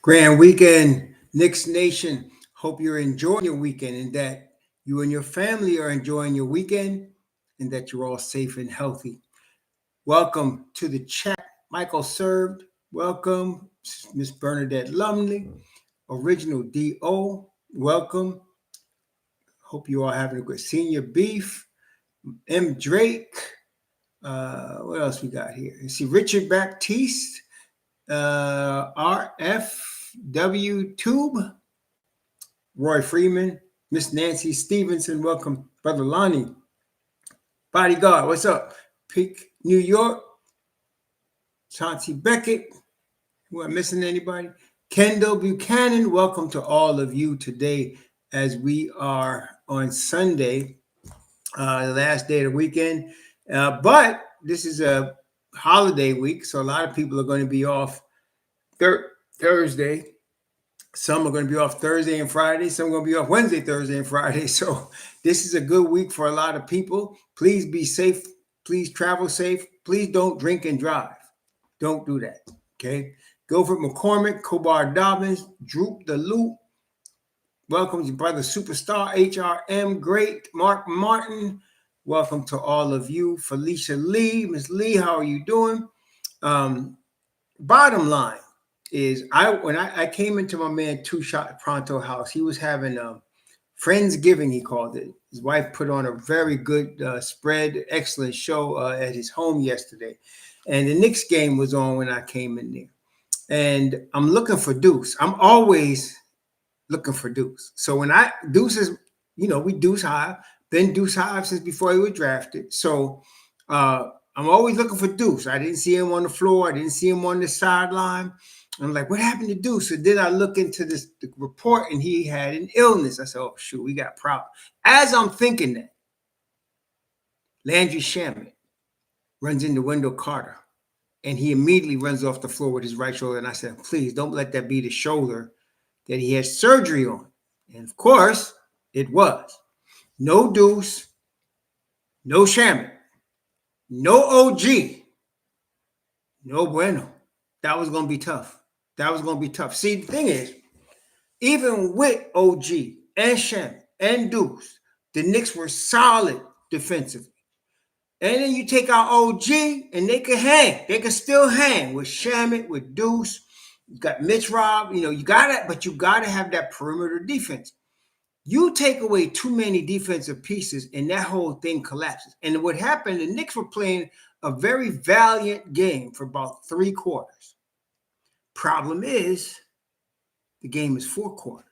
Grand weekend, Knicks Nation. Hope you're enjoying your weekend and that you and your family are enjoying your weekend and that you're all safe and healthy. Welcome to the chat. Michael Served. Welcome. Miss Bernadette Lumley. Original DO. Welcome. Hope you all having a good senior beef. M. Drake. What else we got here? You see Richard Baptiste. RFW Tube. Roy Freeman, Miss Nancy Stevenson, welcome, Brother Lonnie. Bodyguard, what's up? Peak, New York. Chauncey Beckett, who am I missing anybody? Kendall Buchanan, welcome to all of you today as we are on Sunday, the last day of the weekend. But this is a holiday week, so a lot of people are going to be off Thursday. Some are going to be off Thursday and Friday. Some are going to be off Wednesday, Thursday, and Friday. So this is a good week for a lot of people. Please be safe. Please travel safe. Please don't drink and drive. Don't do that. Okay. Gilbert McCormick, Kobar Dobbins, Droop the Loop. Welcome to Brother Superstar, HRM Great, Mark Martin. Welcome to all of you. Felicia Lee, Miss Lee, how are you doing? Bottom line is when I came into my man Two Shot Pronto house, he was having Friendsgiving, he called it. His wife put on a very good spread, excellent show at his home yesterday. And the Knicks game was on when I came in there. And I'm looking for Deuce. I'm always looking for Deuce. So when Deuce is, we Deuce Hive, been Deuce Hive since before he was drafted. So I'm always looking for Deuce. I didn't see him on the floor. I didn't see him on the sideline. I'm like, what happened to Deuce? So then I look into the report and he had an illness. I said, oh, shoot, we got problems. As I'm thinking that, Landry Shamet runs into Wendell Carter and he immediately runs off the floor with his right shoulder. And I said, please don't let that be the shoulder that he had surgery on. And of course, it was. No Deuce, no Shamet, no OG, no Bueno. That was going to be tough. That was going to be tough. See, the thing is, even with OG and Shamet and Deuce, the Knicks were solid defensively. And then you take out OG and they can hang. They can still hang with Shamet, with Deuce. You got Mitch Rob. You got it, but you got to have that perimeter defense. You take away too many defensive pieces and that whole thing collapses. And what happened, the Knicks were playing a very valiant game for about 3 quarters. Problem is, the game is 4 quarters.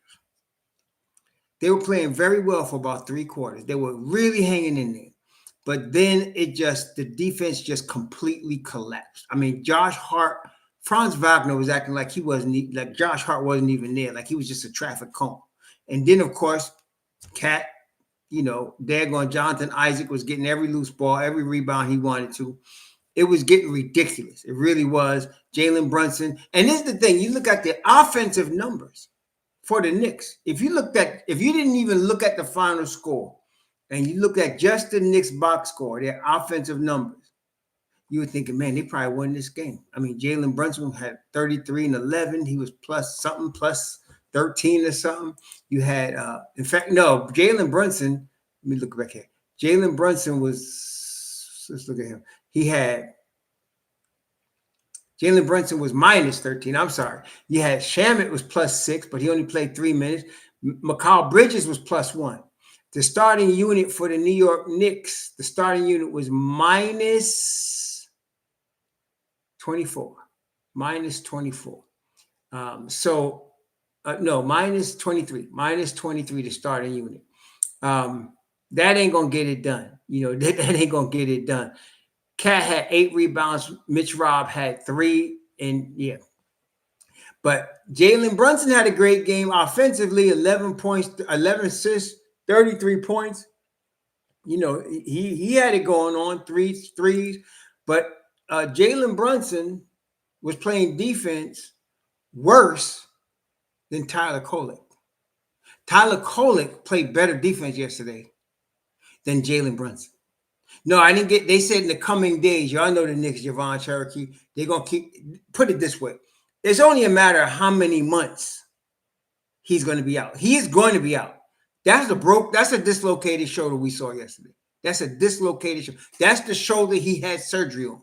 They were playing very well for about 3 quarters. They were really hanging in there. But then the defense just completely collapsed. I mean, Franz Wagner was acting like Josh Hart wasn't even there, like he was just a traffic cone. And then, of course, Cat, daggone Jonathan Isaac was getting every loose ball, every rebound he wanted to. It was getting ridiculous. It really was. Jalen Brunson. And this is the thing. You look at the offensive numbers for the Knicks. If you didn't even look at the final score and you look at just the Knicks box score, their offensive numbers, you were thinking, man, they probably won this game. I mean, Jalen Brunson had 33 and 11. He was plus 13 or something. You had, Jalen Brunson, let me look back here. Jalen Brunson let's look at him. Jalen Brunson was minus 13. I'm sorry. You had Shamet was plus 6, but he only played 3 minutes. Mikal Bridges was plus 1. The starting unit for the New York Knicks, the starting unit was minus 24. Minus 24. Minus 23. Minus 23, the starting unit. That ain't going to get it done. That ain't going to get it done. Cat had 8 rebounds. Mitch Rob had 3. And yeah. But Jalen Brunson had a great game offensively, 11 points, 11 assists, 33 points. He had it going on, threes. But Jalen Brunson was playing defense worse than Tyler Kolek. Tyler Kolek played better defense yesterday than Jalen Brunson. No, I didn't get. They said in the coming days, y'all know the Knicks, Javon Cherokee. They're gonna put it this way: It's only a matter of how many months he's going to be out. He is going to be out. That's a dislocated shoulder we saw yesterday. That's a dislocated shoulder. That's the shoulder he had surgery on.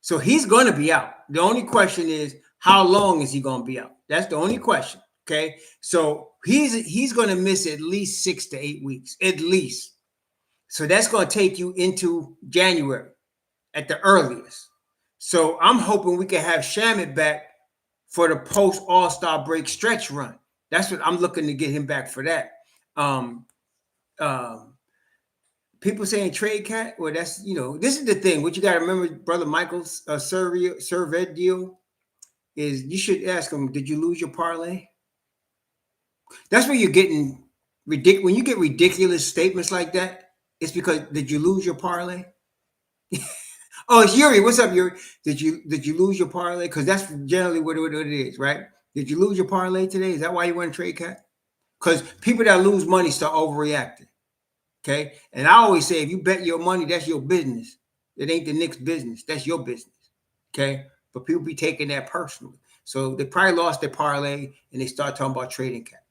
So he's going to be out. The only question is, how long is he going to be out? That's the only question. Okay. So he's going to miss at least 6 to 8 weeks, at least. So that's going to take you into January at the earliest. So I'm hoping we can have Shamet back for the post All-Star break stretch run. That's what I'm looking to get him back for that. People saying trade cat. Well, that's, this is the thing. What you got to remember, Brother Michael's Servet deal is you should ask him, did you lose your parlay? That's where you're getting ridiculous. When you get ridiculous statements like that, it's because, did you lose your parlay? Oh, it's Yuri. What's up, Yuri? Did you lose your parlay? Because that's generally what it is, right? Did you lose your parlay today? Is that why you want to trade cat? Because people that lose money start overreacting. Okay. And I always say, if you bet your money, that's your business. It ain't the Knicks' business. That's your business. Okay. But people be taking that personally. So they probably lost their parlay and they start talking about trading cat.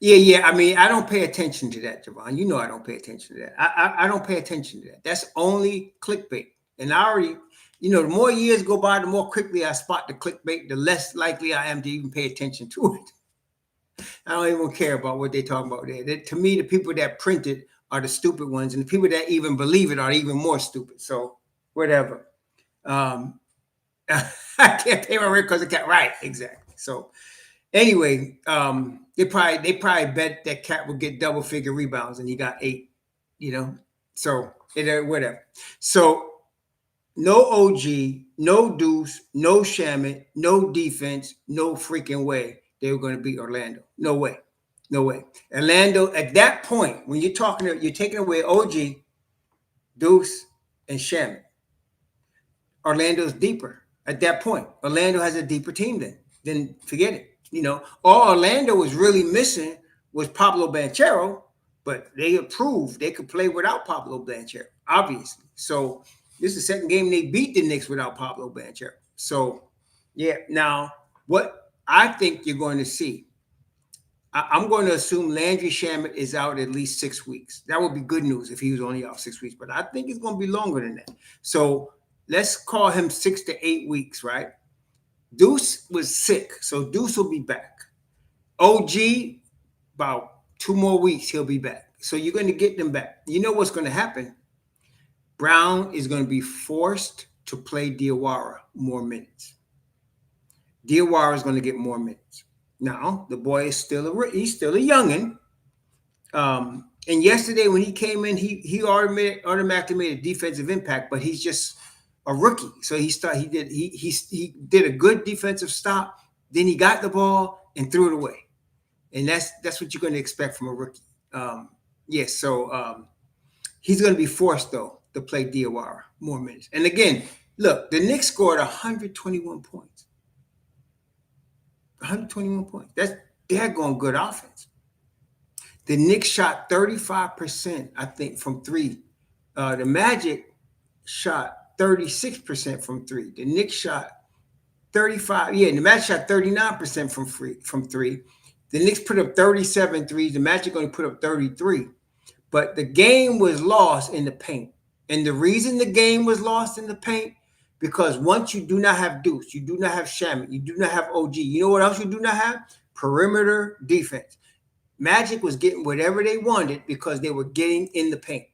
Yeah. I mean, I don't pay attention to that, Javon. You know I don't pay attention to that. I don't pay attention to that. That's only clickbait. And I already, the more years go by, the more quickly I spot the clickbait, the less likely I am to even pay attention to it. I don't even care about what they're talking about there. To me, the people that print it are the stupid ones, and the people that even believe it are even more stupid. So whatever. I can't pay my rent because of cat. Right, exactly. So anyway, they probably bet that cat would get double figure rebounds, and he got 8. So whatever. So no OG, no Deuce, no Shamet, no defense, no freaking way they were going to beat Orlando. No way. Orlando, at that point, when you're taking away OG, Deuce, and Shamet, Orlando's deeper. At that point, Orlando has a deeper team then forget it. All Orlando was really missing was Pablo Banchero, but they proved they could play without Pablo Banchero, obviously. So this is the second game they beat the Knicks without Pablo Banchero. So, yeah. Now, what I think you're going to see, I'm going to assume Landry Shamet is out at least 6 weeks. That would be good news if he was only out 6 weeks, but I think it's going to be longer than that. So let's call him 6 to 8 weeks, right? Deuce was sick, so Deuce will be back. OG, about 2 more weeks, he'll be back. So you're going to get them back. You know what's going to happen? Brown is going to be forced to play Diawara more minutes. Diawara is going to get more minutes. Now, the boy is still a youngin'. And yesterday when he came in, he automatically made a defensive impact, but he's just a rookie. So he did a good defensive stop. Then he got the ball and threw it away. And that's what you're going to expect from a rookie. So he's going to be forced, though, to play Diawara more minutes. And again, look, the Knicks scored 121 points. 121 points. They're going good offense. The Knicks shot 35%, I think, from 3. The Magic shot 36% from 3. The Knicks shot 35. Yeah, the Magic shot 39% from 3. The Knicks put up 37 threes. The Magic only put up 33. But the game was lost in the paint. And the reason the game was lost in the paint, because once you do not have Deuce, you do not have Shamet, you do not have OG. You know what else you do not have? Perimeter defense. Magic was getting whatever they wanted because they were getting in the paint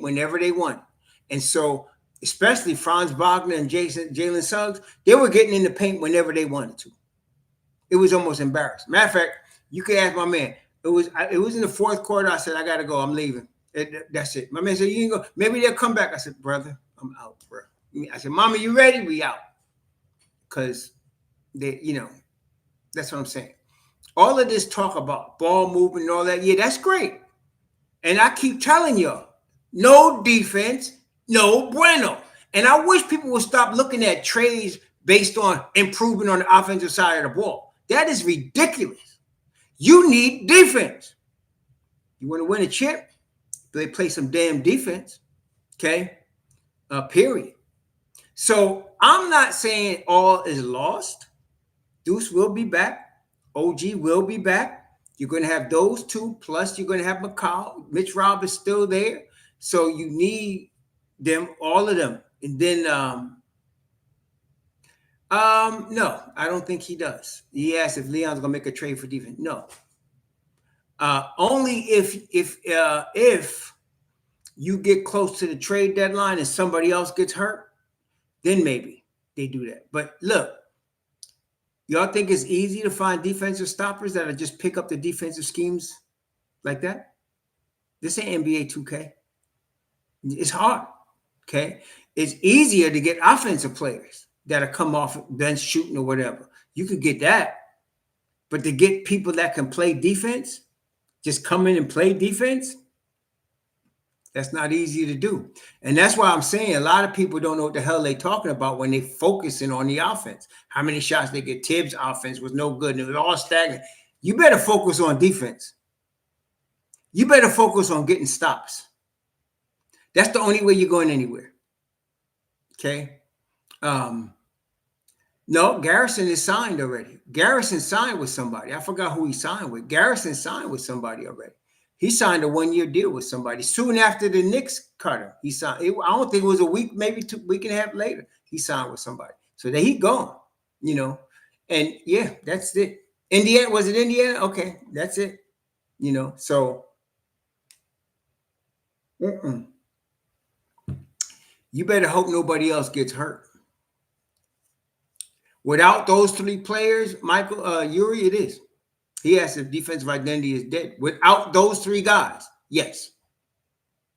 whenever they wanted. And so, especially Franz Wagner and Jalen Suggs, they were getting in the paint whenever they wanted to. It was almost embarrassing. Matter of fact, you could ask my man. It was in the 4th quarter. I said, I got to go. I'm leaving. That's it. My man said, you can go. Maybe they'll come back. I said, brother, I'm out, bro. I said, Mama, you ready? We out. Because that's what I'm saying. All of this talk about ball movement and all that, yeah, that's great. And I keep telling y'all, no defense, no bueno. And I wish people would stop looking at trades based on improvement on the offensive side of the ball. That is ridiculous. You need defense. You want to win a chip? They play some damn defense. Okay? Period. So I'm not saying all is lost. Deuce will be back. OG will be back. You're going to have those two. Plus, you're going to have McCall. Mitch Rob is still there. So you need them, all of them. And then, no, I don't think he does. He asked if Leon's going to make a trade for defense. No. Only if you get close to the trade deadline and somebody else gets hurt, then maybe they do that. But look, y'all think it's easy to find defensive stoppers that'll just pick up the defensive schemes like that? This ain't NBA 2K. It's hard, okay? It's easier to get offensive players that'll come off bench shooting or whatever. You could get that. But to get people that can play defense, just come in and play defense, that's not easy to do. And that's why I'm saying a lot of people don't know what the hell they're talking about when they focusing on the offense. How many shots they get. Tibbs' offense was no good, and it was all stagnant. You better focus on defense. You better focus on getting stops. That's the only way you're going anywhere. Okay? No, Garrison is signed already. Garrison signed with somebody. I forgot who he signed with. Garrison signed with somebody already. He signed a 1-year deal with somebody. Soon after the Knicks cut him, he signed. I don't think it was a week, maybe 2 week and a half later, he signed with somebody. So there he gone, And yeah, that's it. Indiana, was it Indiana? Okay, that's it. So you better hope nobody else gets hurt. Without those 3 players, Michael, Yuri, it is. He asked if defensive identity is dead. Without those 3 guys, yes.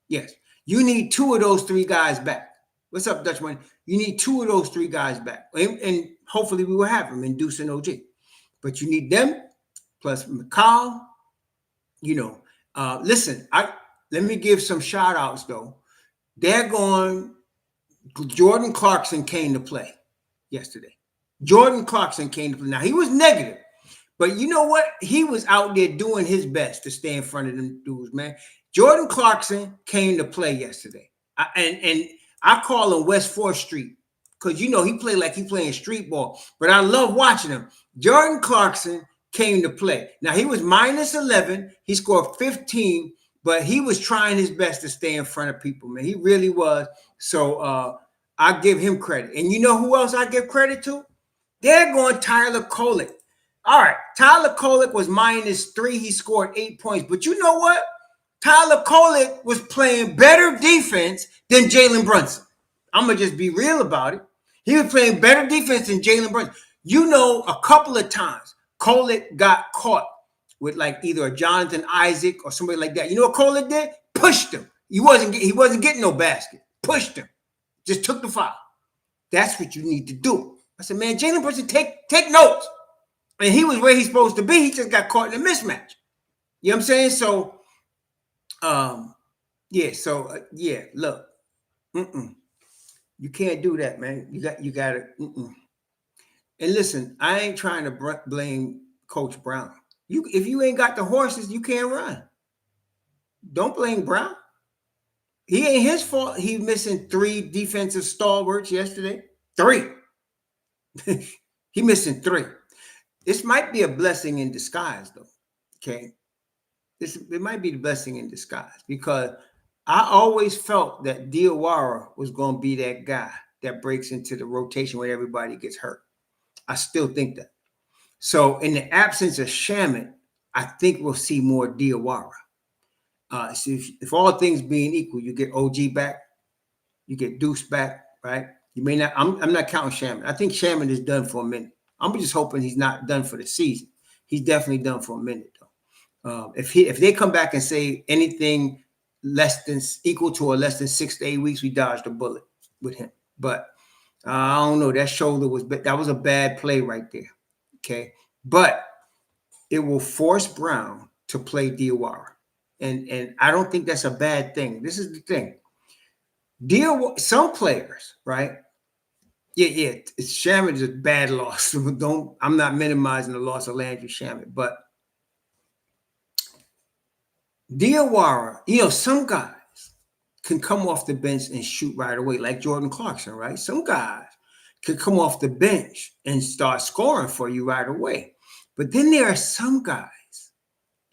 Yes. You need 2 of those 3 guys back. What's up, Dutchman? You need 2 of those 3 guys back. And hopefully we will have them in Deuce and OG. But you need them, plus McCall. Listen, let me give some shout outs, though. Jordan Clarkson came to play yesterday. Jordan Clarkson came to play. Now, he was negative. But you know what? He was out there doing his best to stay in front of them dudes, man. Jordan Clarkson came to play yesterday. And I call him West 4th Street because, he played like he playing street ball. But I love watching him. Jordan Clarkson came to play. Now, he was minus 11. He scored 15, but he was trying his best to stay in front of people, man. He really was. So I give him credit. And you know who else I give credit to? They're going Tyler Kolek. All right, Tyler Kolek was minus 3. He scored 8 points. But you know what? Tyler Kolek was playing better defense than Jalen Brunson. I'm going to just be real about it. He was playing better defense than Jalen Brunson. A couple of times, Kolek got caught with like either a Jonathan Isaac or somebody like that. You know what Kolek did? Pushed him. He wasn't getting no basket. Pushed him. Just took the foul. That's what you need to do. I said, man, Jalen Brunson, take notes. And he was where he's supposed to be. He just got caught in a mismatch. You know what I'm saying? So, look. You can't do that, man. You got to. And listen, I ain't trying to blame Coach Brown. If you ain't got the horses, you can't run. Don't blame Brown. He ain't his fault. He missing 3 defensive stalwarts yesterday. 3. He missing 3. This might be a blessing in disguise, though. Okay, it might be the blessing in disguise because I always felt that Diawara was going to be that guy that breaks into the rotation when everybody gets hurt. I still think that. So in the absence of Shamet, I think we'll see more Diawara. So if all things being equal, you get OG back, you get Deuce back, right? You may not. I'm not counting Shamet. I think Shamet is done for a minute. I'm just hoping he's not done for the season. He's definitely done for a minute, though. If they come back and say anything less than equal to or less than 6 to 8 weeks, we dodged a bullet with him. But I don't know. That shoulder was a bad play right there. Okay, but it will force Brown to play Diawara, and I don't think that's a bad thing. This is the thing. Some players, right? Yeah. Shamet is a bad loss. I'm not minimizing the loss of Landry Shamet, but Diawara, some guys can come off the bench and shoot right away, like Jordan Clarkson, right? Some guys can come off the bench and start scoring for you right away. But then there are some guys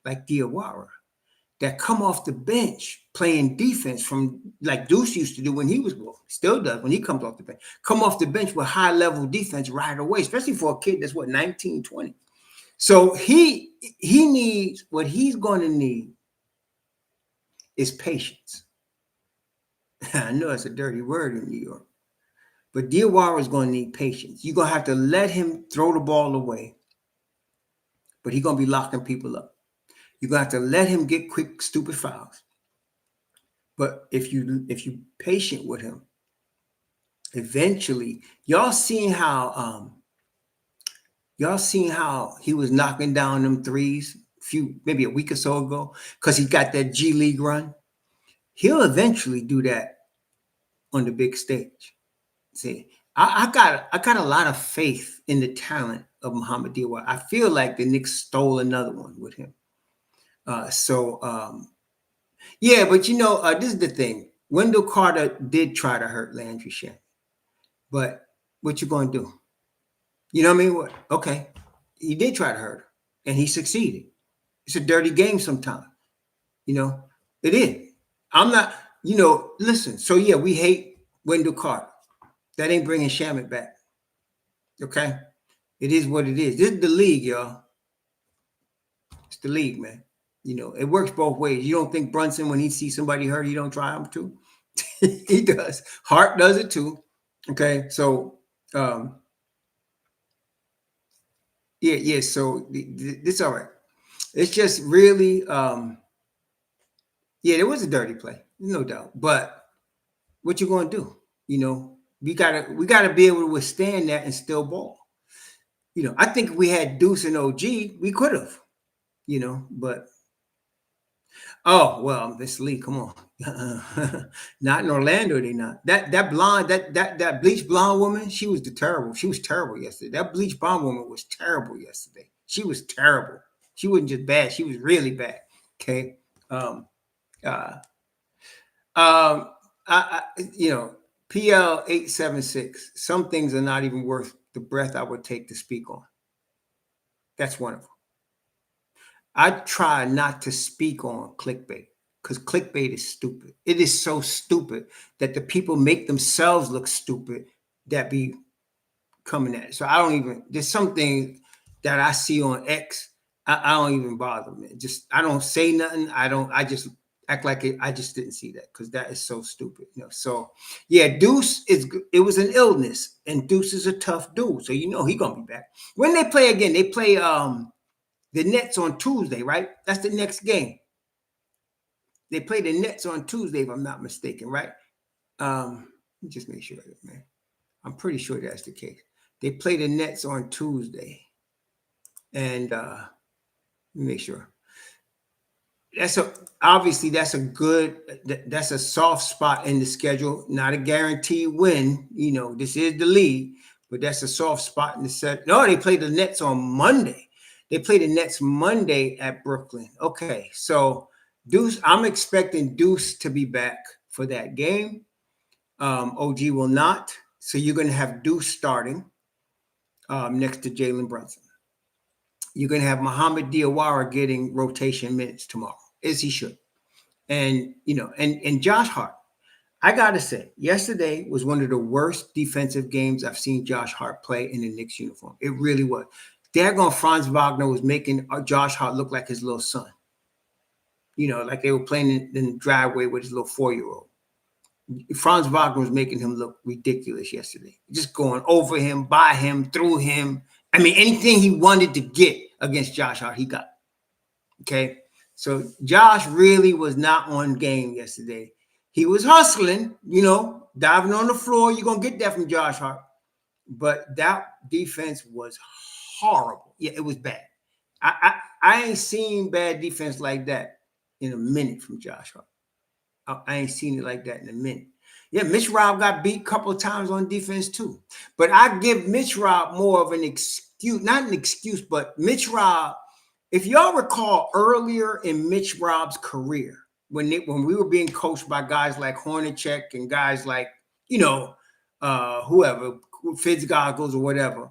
like Diawara that come off the bench playing defense from like Deuce used to do when he was, well, still does when he comes off the bench, come off the bench with high level defense right away, especially for a kid that's what, 19, 20. So he needs, what he's going to need is patience. I know it's a dirty word in New York, but Diawara is going to need patience. You're going to have to let him throw the ball away, but he's going to be locking people up. You're going to have to let him get quick, stupid fouls. But if you patient with him, eventually, y'all seen how he was knocking down them threes maybe a week or so ago because he got that G League run. He'll eventually do that on the big stage. See, I got a lot of faith in the talent of Muhammad Diawara. I feel like the Knicks stole another one with him. Yeah, but this is the thing. Wendell Carter did try to hurt Landry Shamet, but what you going to do? You know what I mean? What? Okay, he did try to hurt her, and he succeeded. It's a dirty game sometimes. It is. I'm not. Listen. So yeah, we hate Wendell Carter. That ain't bringing Shamet back. Okay, it is what it is. This is the league, y'all. It's the league, man. It works both ways. You don't think Brunson, when he sees somebody hurt, he don't try him too? He does. Hart does it too. Okay, so yeah. So it's all right. It's just really, yeah, it was a dirty play, no doubt. But what you gonna do? We gotta be able to withstand that and still ball. I think if we had Deuce and OG, we could have. But. Oh, well, this league, come on. Not in Orlando, they not. That blonde, that bleach blonde woman, she was terrible. She was terrible yesterday. That bleach blonde woman was terrible yesterday. She was terrible. She wasn't just bad, she was really bad. Okay. PL 876. Some things are not even worth the breath I would take to speak on. That's one of them. I try not to speak on clickbait because clickbait is stupid. It is so stupid that the people make themselves look stupid that be coming at it. So I don't even, there's some things that I see on X, I don't even bother, man. I don't say nothing. I just act like I just didn't see that because that is so stupid. So yeah, Deuce it was an illness, and Deuce is a tough dude. So he gonna be back. When they play again, they play the Nets on Tuesday, right? That's the next game. They play the Nets on Tuesday, if I'm not mistaken, right? Let me just make sure, man. I'm pretty sure that's the case. They play the Nets on Tuesday. And let me make sure. That's a soft spot in the schedule. Not a guaranteed win. This is the league, but that's a soft spot in the set. No, they play the Nets on Monday. They play the Nets Monday at Brooklyn. Okay, so Deuce, I'm expecting Deuce to be back for that game. OG will not. So you're going to have Deuce starting next to Jalen Brunson. You're going to have Muhammad Diawara getting rotation minutes tomorrow, as he should. And, and Josh Hart. I got to say, yesterday was one of the worst defensive games I've seen Josh Hart play in the Knicks uniform. It really was. Daggone Franz Wagner was making Josh Hart look like his little son. Like they were playing in the driveway with his little 4-year-old. Franz Wagner was making him look ridiculous yesterday. Just going over him, by him, through him. I mean, anything he wanted to get against Josh Hart, he got. Okay? So Josh really was not on game yesterday. He was hustling, diving on the floor. You're going to get that from Josh Hart. But that defense was horrible. Yeah, it was bad. I ain't seen bad defense like that in a minute from Josh Hart. I ain't seen it like that in a minute. Yeah, Mitch Rob got beat a couple of times on defense too. But I give Mitch Rob more of an excuse, not an excuse, but Mitch Rob, if y'all recall earlier in Mitch Rob's career, when we were being coached by guys like Hornacek and guys like, you know, whoever, Fitzgoggles or whatever,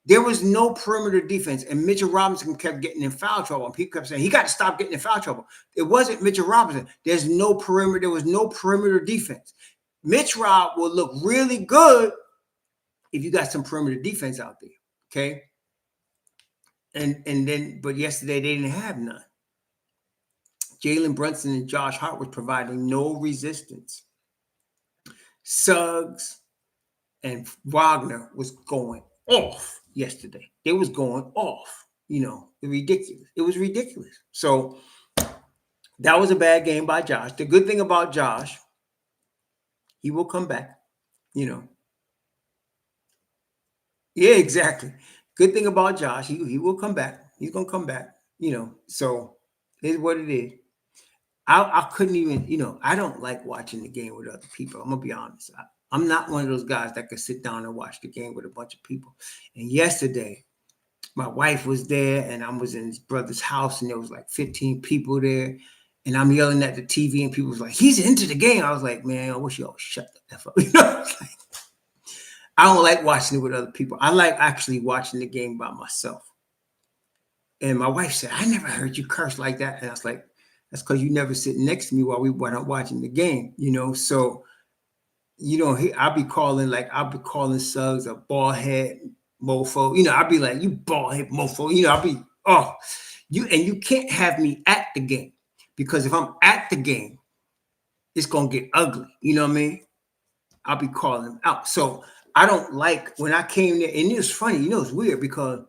there was no perimeter defense, and Mitchell Robinson kept getting in foul trouble. And people kept saying he got to stop getting in foul trouble. It wasn't Mitchell Robinson. There's no perimeter. There was no perimeter defense. Mitch Rob will look really good if you got some perimeter defense out there. Okay. But yesterday they didn't have none. Jalen Brunson and Josh Hart was providing no resistance. Suggs and Wagner was going off yesterday. They was going off. You know, ridiculous. It was ridiculous. So that was a bad game by Josh. The good thing about Josh, he will come back. You know. Yeah, exactly. Good thing about Josh, he will come back. He's gonna come back. You know. So it is what it is. I couldn't even, you know, I don't like watching the game with other people. I'm gonna be honest. I'm not one of those guys that could sit down and watch the game with a bunch of people. And yesterday, my wife was there, and I was in his brother's house, and there was like 15 people there. And I'm yelling at the TV, and people was like, "He's into the game." I was like, "Man, I wish y'all shut the F up." You know, like, I don't like watching it with other people. I like actually watching the game by myself. And my wife said, "I never heard you curse like that." And I was like, "That's because you never sit next to me while we weren't watching the game." You know, so. You know, I'll be calling Suggs a bald head mofo. You know, I'll be like, "You bald head mofo." You know, I'll be, you can't have me at the game, because if I'm at the game, it's gonna get ugly. You know what I mean? I'll be calling him out. So I don't like when I came there, and it was funny, you know, it's weird because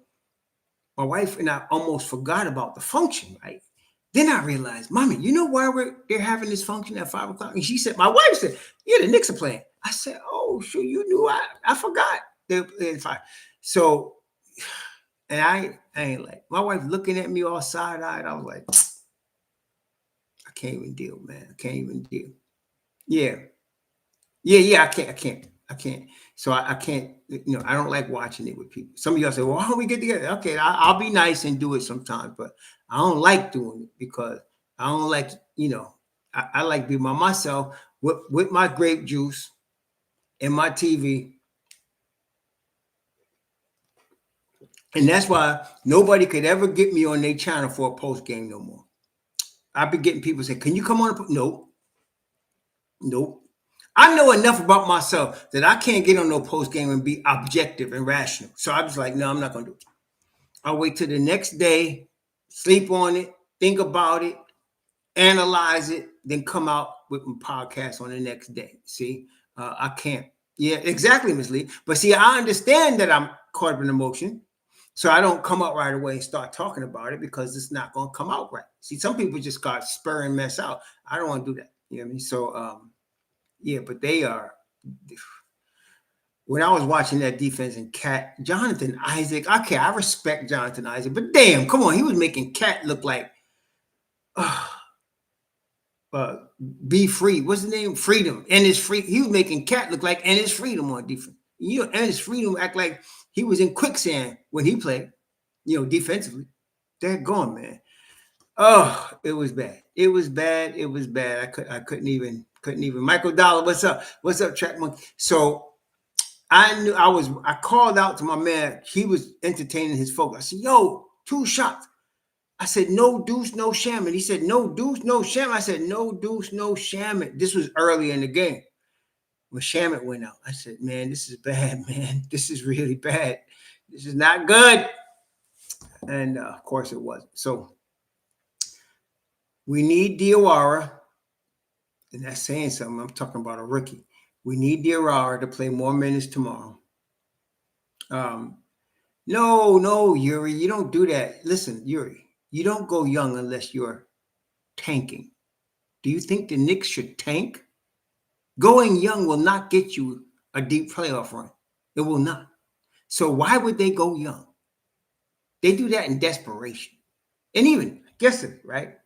my wife and I almost forgot about the function, right? Then I realized, Mommy, you know why they're having this function at 5 o'clock? And she said, my wife said, "Yeah, the Knicks are playing." I said, "Oh, sure, you knew. I forgot they're playing 5." So, and I ain't like, my wife looking at me all side-eyed. I was like, I can't even deal, man. I can't even deal. Yeah. I can't. So I can't, you know, I don't like watching it with people. Some of y'all say, "Well, why don't we get together?" Okay, I'll be nice and do it sometimes, but I don't like doing it because I don't like, you know, I like being by myself with my grape juice and my TV. And that's why nobody could ever get me on their channel for a post game no more. I've been getting people say, "Can you come on?" Nope. I know enough about myself that I can't get on no post game and be objective and rational. So I was like, "No, I'm not going to do it." I'll wait till the next day, sleep on it, think about it, analyze it, then come out with my podcast on the next day. See, I can't. Yeah, exactly, Ms. Lee. But see, I understand that I'm caught up in emotion. So I don't come out right away and start talking about it because it's not going to come out right. See, some people just got spur and mess out. I don't want to do that. You know what I mean? So, yeah, but they are. When I was watching that defense and Jonathan Isaac, okay, I respect Jonathan Isaac, but damn, come on, he was making Cat look like Be Free. What's the name? Freedom. And his free. He was making Cat look like and his freedom on defense. You know, and his freedom act like he was in quicksand when he played. You know, defensively. They're gone, man. Oh, it was bad. It was bad. It was bad. I couldn't even. Michael Dollar, what's up? What's up, Track Monkey? So I called out to my man. He was entertaining his folks. I said, "Yo, 2 shots." I said, "No Deuce, no Shamet." He said, "No Deuce, no Shamet." I said, "No Deuce, no Shamet." This was early in the game. When Shamet went out, I said, "Man, this is bad, man. This is really bad. This is not good." And of course it wasn't. So we need Diawara, and that's saying something. I'm talking about a rookie. We need Diawara to play more minutes tomorrow. No, Yuri, you don't do that. Listen, Yuri, you don't go young unless you're tanking. Do you think the Knicks should tank? Going young will not get you a deep playoff run. It will not. So why would they go young? They do that in desperation. And even, guess it, right?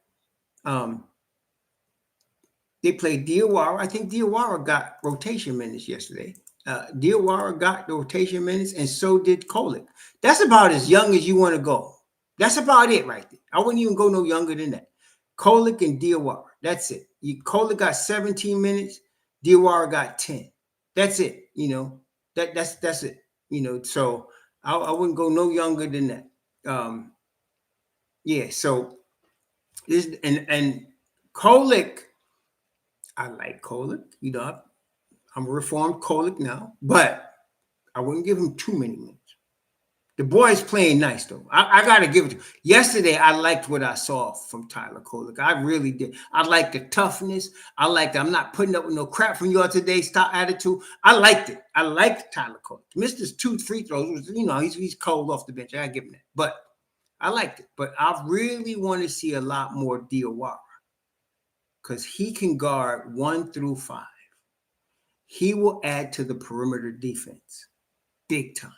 They played Diawara. I think Diawara got rotation minutes yesterday. Diawara got the rotation minutes, and so did Kolek. That's about as young as you want to go. That's about it right there. I wouldn't even go no younger than that. Kolek and Diawara. That's it. Kohler got 17 minutes. Diawara got 10. That's it. That's it. So I wouldn't go no younger than that. Yeah. So this and Kolick, I like Kolick. I'm a reformed Kolick now, but I wouldn't give him too many minutes. The boy's playing nice though. I gotta give it to him. Yesterday, I liked what I saw from Tyler Kolick. I really did. I liked the toughness. I liked I'm not putting up with no crap from y'all today. Stop attitude. I liked it. I liked Tyler Kolick. Missed his 2 free throws. He's cold off the bench. I gotta give him that. But I liked it. But I really want to see a lot more Diawara because he can guard 1 through 5. He will add to the perimeter defense big time.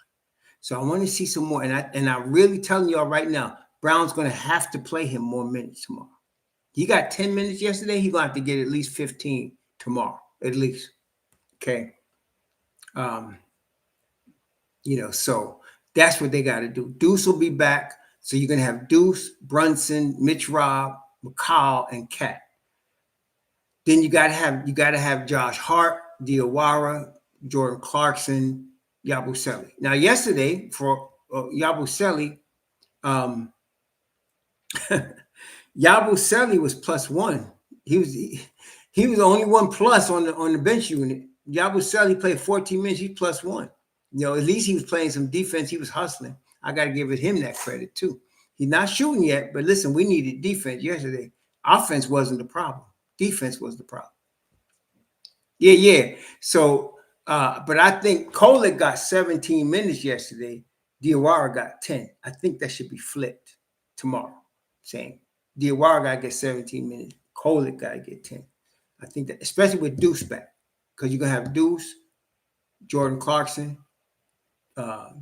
So I want to see some more. And I'm really telling y'all right now, Brown's going to have to play him more minutes tomorrow. He got 10 minutes yesterday. He's going to have to get at least 15 tomorrow, at least. Okay. So that's what they got to do. Deuce will be back. So you're going to have Deuce, Brunson, Mitch Robb, McCall, and Cat. Then you got to have Josh Hart, Diawara, Jordan Clarkson, Yabusele. Now, yesterday for Yabusele, Yabusele was +1. He was the only one plus on the bench unit. Yabusele played 14 minutes. He's +1. At least he was playing some defense. He was hustling. I got to give him that credit too. He's not shooting yet, but listen, we needed defense yesterday. Offense wasn't the problem. Defense was the problem. Yeah. So, but I think Kolick got 17 minutes yesterday. Diawara got 10. I think that should be flipped tomorrow. Saying Diawara got to get 17 minutes. Kolick got to get 10. I think that, especially with Deuce back, because you're going to have Deuce, Jordan Clarkson,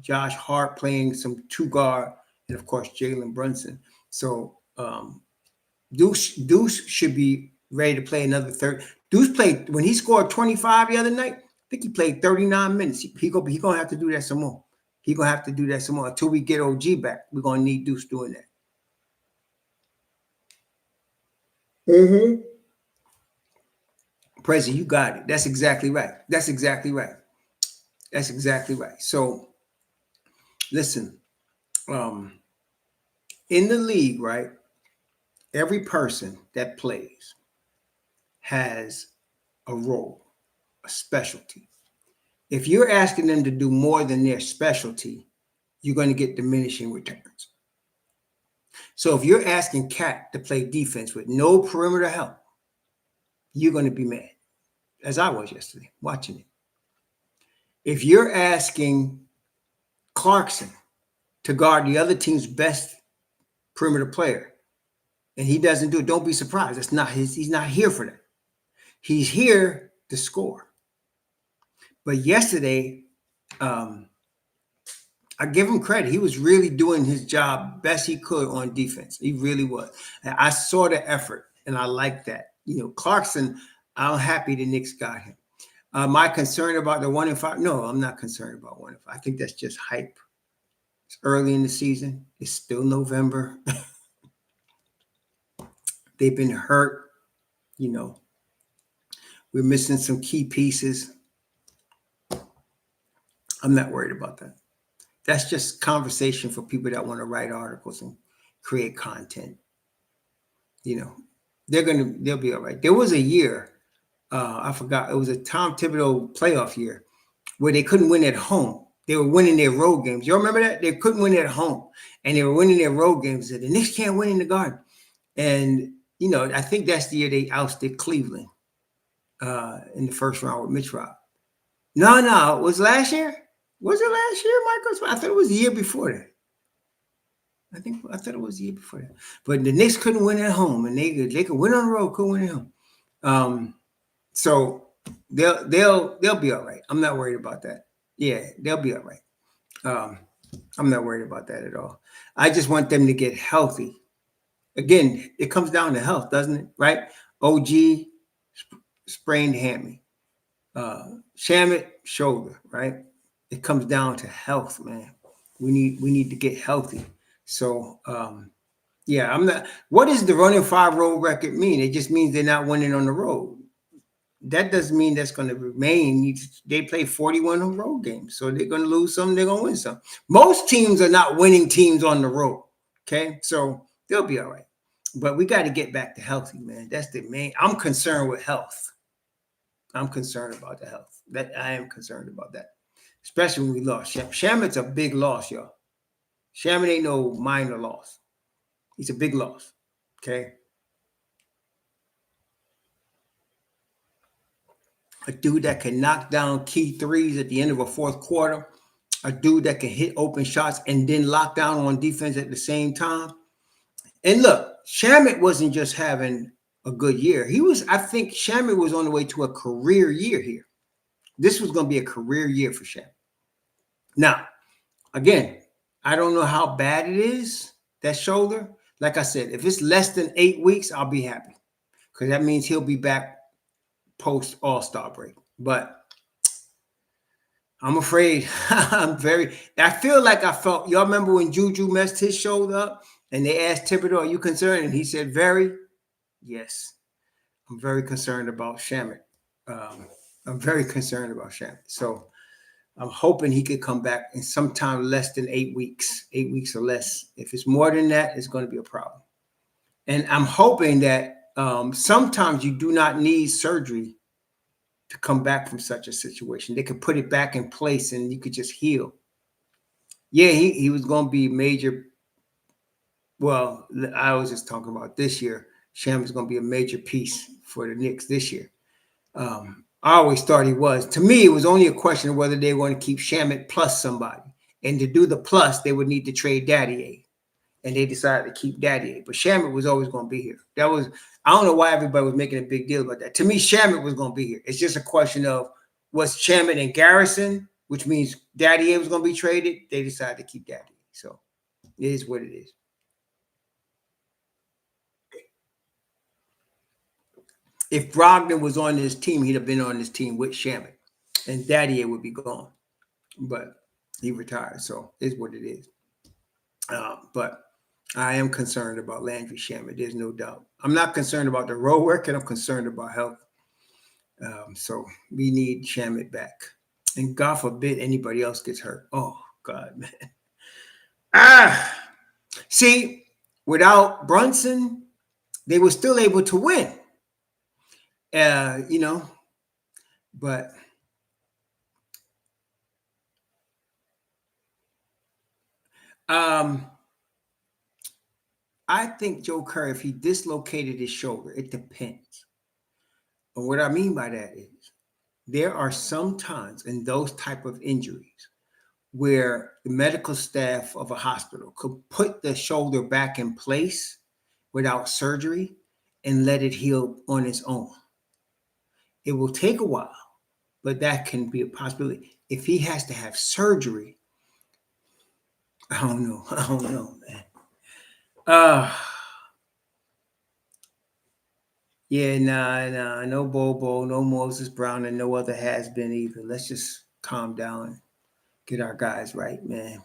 Josh Hart playing some 2 guard, and of course, Jalen Brunson. So Deuce should be ready to play another 30. Deuce played when he scored 25 the other night. I think he played 39 minutes. He gonna have to do that some more. He gonna have to do that some more until we get OG back. We're gonna need Deuce doing that. Prezi, you got it. That's exactly right. So, listen, in the league, right? Every person that plays has a role, a specialty. If you're asking them to do more than their specialty, you're going to get diminishing returns. So if you're asking Cat to play defense with no perimeter help, you're going to be mad, as I was yesterday watching it. If you're asking Clarkson to guard the other team's best perimeter player, and he doesn't do it, don't be surprised. That's not he's not here for that. He's here to score. But yesterday, I give him credit. He was really doing his job best he could on defense. He really was. And I saw the effort, and I like that. Clarkson, I'm happy the Knicks got him. Am I concerned about the 1 and 5? No, I'm not concerned about 1 and 5. I think that's just hype. It's early in the season. It's still November. They've been hurt. We're missing some key pieces. I'm not worried about that. That's just conversation for people that want to write articles and create content. They'll be all right. There was a year, I forgot, it was a Tom Thibodeau playoff year where they couldn't win at home. They were winning their road games. You remember that? They couldn't win at home, and they were winning their road games. The Knicks can't win in the Garden. And, I think that's the year they ousted Cleveland in the first round with Mitch Robb. No, it was last year. Was it last year, Michael? I thought it was the year before that. I thought it was the year before that. But the Knicks couldn't win at home, and they could win on the road, couldn't win at home. So they'll be all right. I'm not worried about that. Yeah, they'll be all right. I'm not worried about that at all. I just want them to get healthy. Again, it comes down to health, doesn't it? Right? OG sprained hammy. Shamet shoulder, right? It comes down to health, man. We need to get healthy. So Yeah, I'm not. What does the running five road record mean? It just means they're not winning on the road. That doesn't mean that's going to remain. They play 41 on road games, so they're going to lose some, they're going to win some. Most teams are not winning teams on the road. Okay, so they'll be all right. But we got to get back to healthy, man. That's the main. I'm concerned with health. I'm concerned about the health. That I am concerned about that, especially when we lost. Shamet's a big loss, y'all. Shamet ain't no minor loss. He's a big loss. Okay. A dude that can knock down key threes at the end of a fourth quarter, a dude that can hit open shots and then lock down on defense at the same time. And look, Shamet wasn't just having a good year. I think Shamet was on the way to a career year here. This was going to be a career year for Shamet. Now, again, I don't know how bad it is, that shoulder. Like I said, if it's less than 8 weeks, I'll be happy because that means he'll be back post All-Star break. But I'm afraid. I feel like I felt, y'all remember when Juju messed his shoulder up and they asked Thibodeau, are you concerned? And he said, very. Yes, I'm very concerned about Shamet. I'm very concerned about Shamet. So I'm hoping he could come back in sometime less than 8 weeks, 8 weeks or less. If it's more than that, it's going to be a problem. And I'm hoping that sometimes you do not need surgery to come back from such a situation. They could put it back in place and you could just heal. Yeah, he was going to be major. Well, I was just talking about this year. Sham is going to be a major piece for the Knicks this year. I always thought he was. To me, it was only a question of whether they want to keep Shamet plus somebody. And to do the plus, they would need to trade Daddy. And they decided to keep Daddy. But Shamet was always going to be here. I don't know why everybody was making a big deal about that. To me, Shamet was going to be here. It's just a question of was Shamet and Garrison, which means Daddy was going to be traded. They decided to keep Daddy. So it is what it is. If Brogdon was on this team, he'd have been on this team with Shamet. And Daddy would be gone. But he retired. So it's what it is. But I am concerned about Landry Shamet. There's no doubt. I'm not concerned about the road work, and I'm concerned about health. So we need Shamet back. And God forbid anybody else gets hurt. Oh, God, man. See, without Brunson, they were still able to win. But I think Joe Curry, if he dislocated his shoulder, it depends. And what I mean by that is there are some times in those type of injuries where the medical staff of a hospital could put the shoulder back in place without surgery and let it heal on its own. It will take a while, but that can be a possibility. If he has to have surgery, I don't know, man. Yeah, nah, no Bobo, no Moses Brown, and no other has been either. Let's just calm down and get our guys right, man.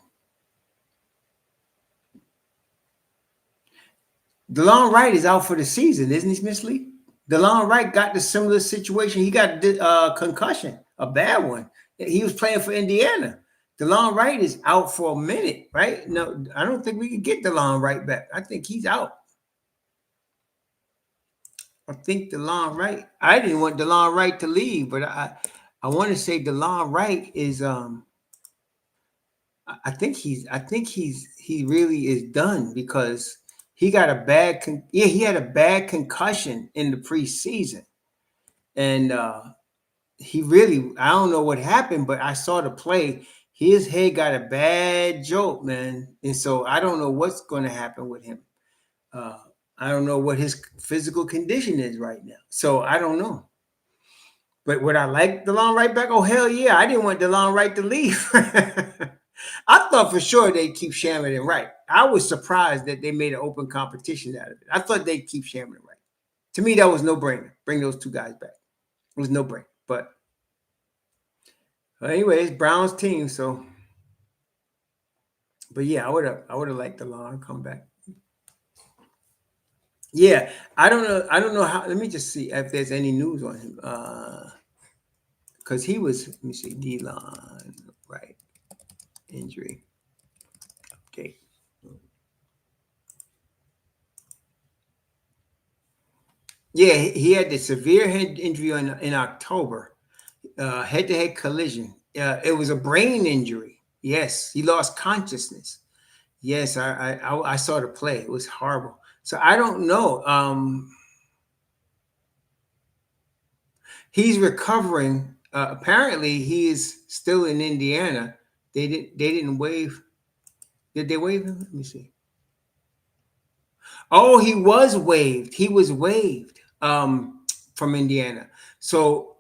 DeLon Wright is out for the season, isn't he, Miss Lee? DeLon Wright got the similar situation. He got a concussion, a bad one. He was playing for Indiana. DeLon Wright is out for a minute, right? No, I don't think we can get DeLon Wright back. I think he's out. I think DeLon Wright. I didn't want DeLon Wright to leave, but I want to say DeLon Wright is I think he really is done because he got a bad he had a bad concussion in the preseason. And he really, I don't know what happened, but I saw the play. His head got a bad jolt, man. And so I don't know what's going to happen with him. I don't know what his physical condition is right now. So I don't know. But would I like DeLon Wright back? Oh, hell yeah. I didn't want DeLon Wright to leave. I thought for sure they'd keep Shamet and Wright. I was surprised that they made an open competition out of it. I thought they'd keep Shamet and Wright. To me, that was no brainer. Bring those two guys back. It was no brainer. But anyways, Browns team. So, but yeah, I would have liked DeLon come back. Yeah, I don't know. I don't know how. Let me just see if there's any news on him. Because he was. Let me see. D-line, right? Injury. Okay. Yeah, he had the severe head injury in October. Head-to-head collision. It was a brain injury. Yes, he lost consciousness. Yes, I saw the play. It was horrible. So I don't know. He's recovering. Apparently, he is still in Indiana. They didn't waive. Did they waive him? Let me see. Oh, he was waived. He was waived from Indiana. So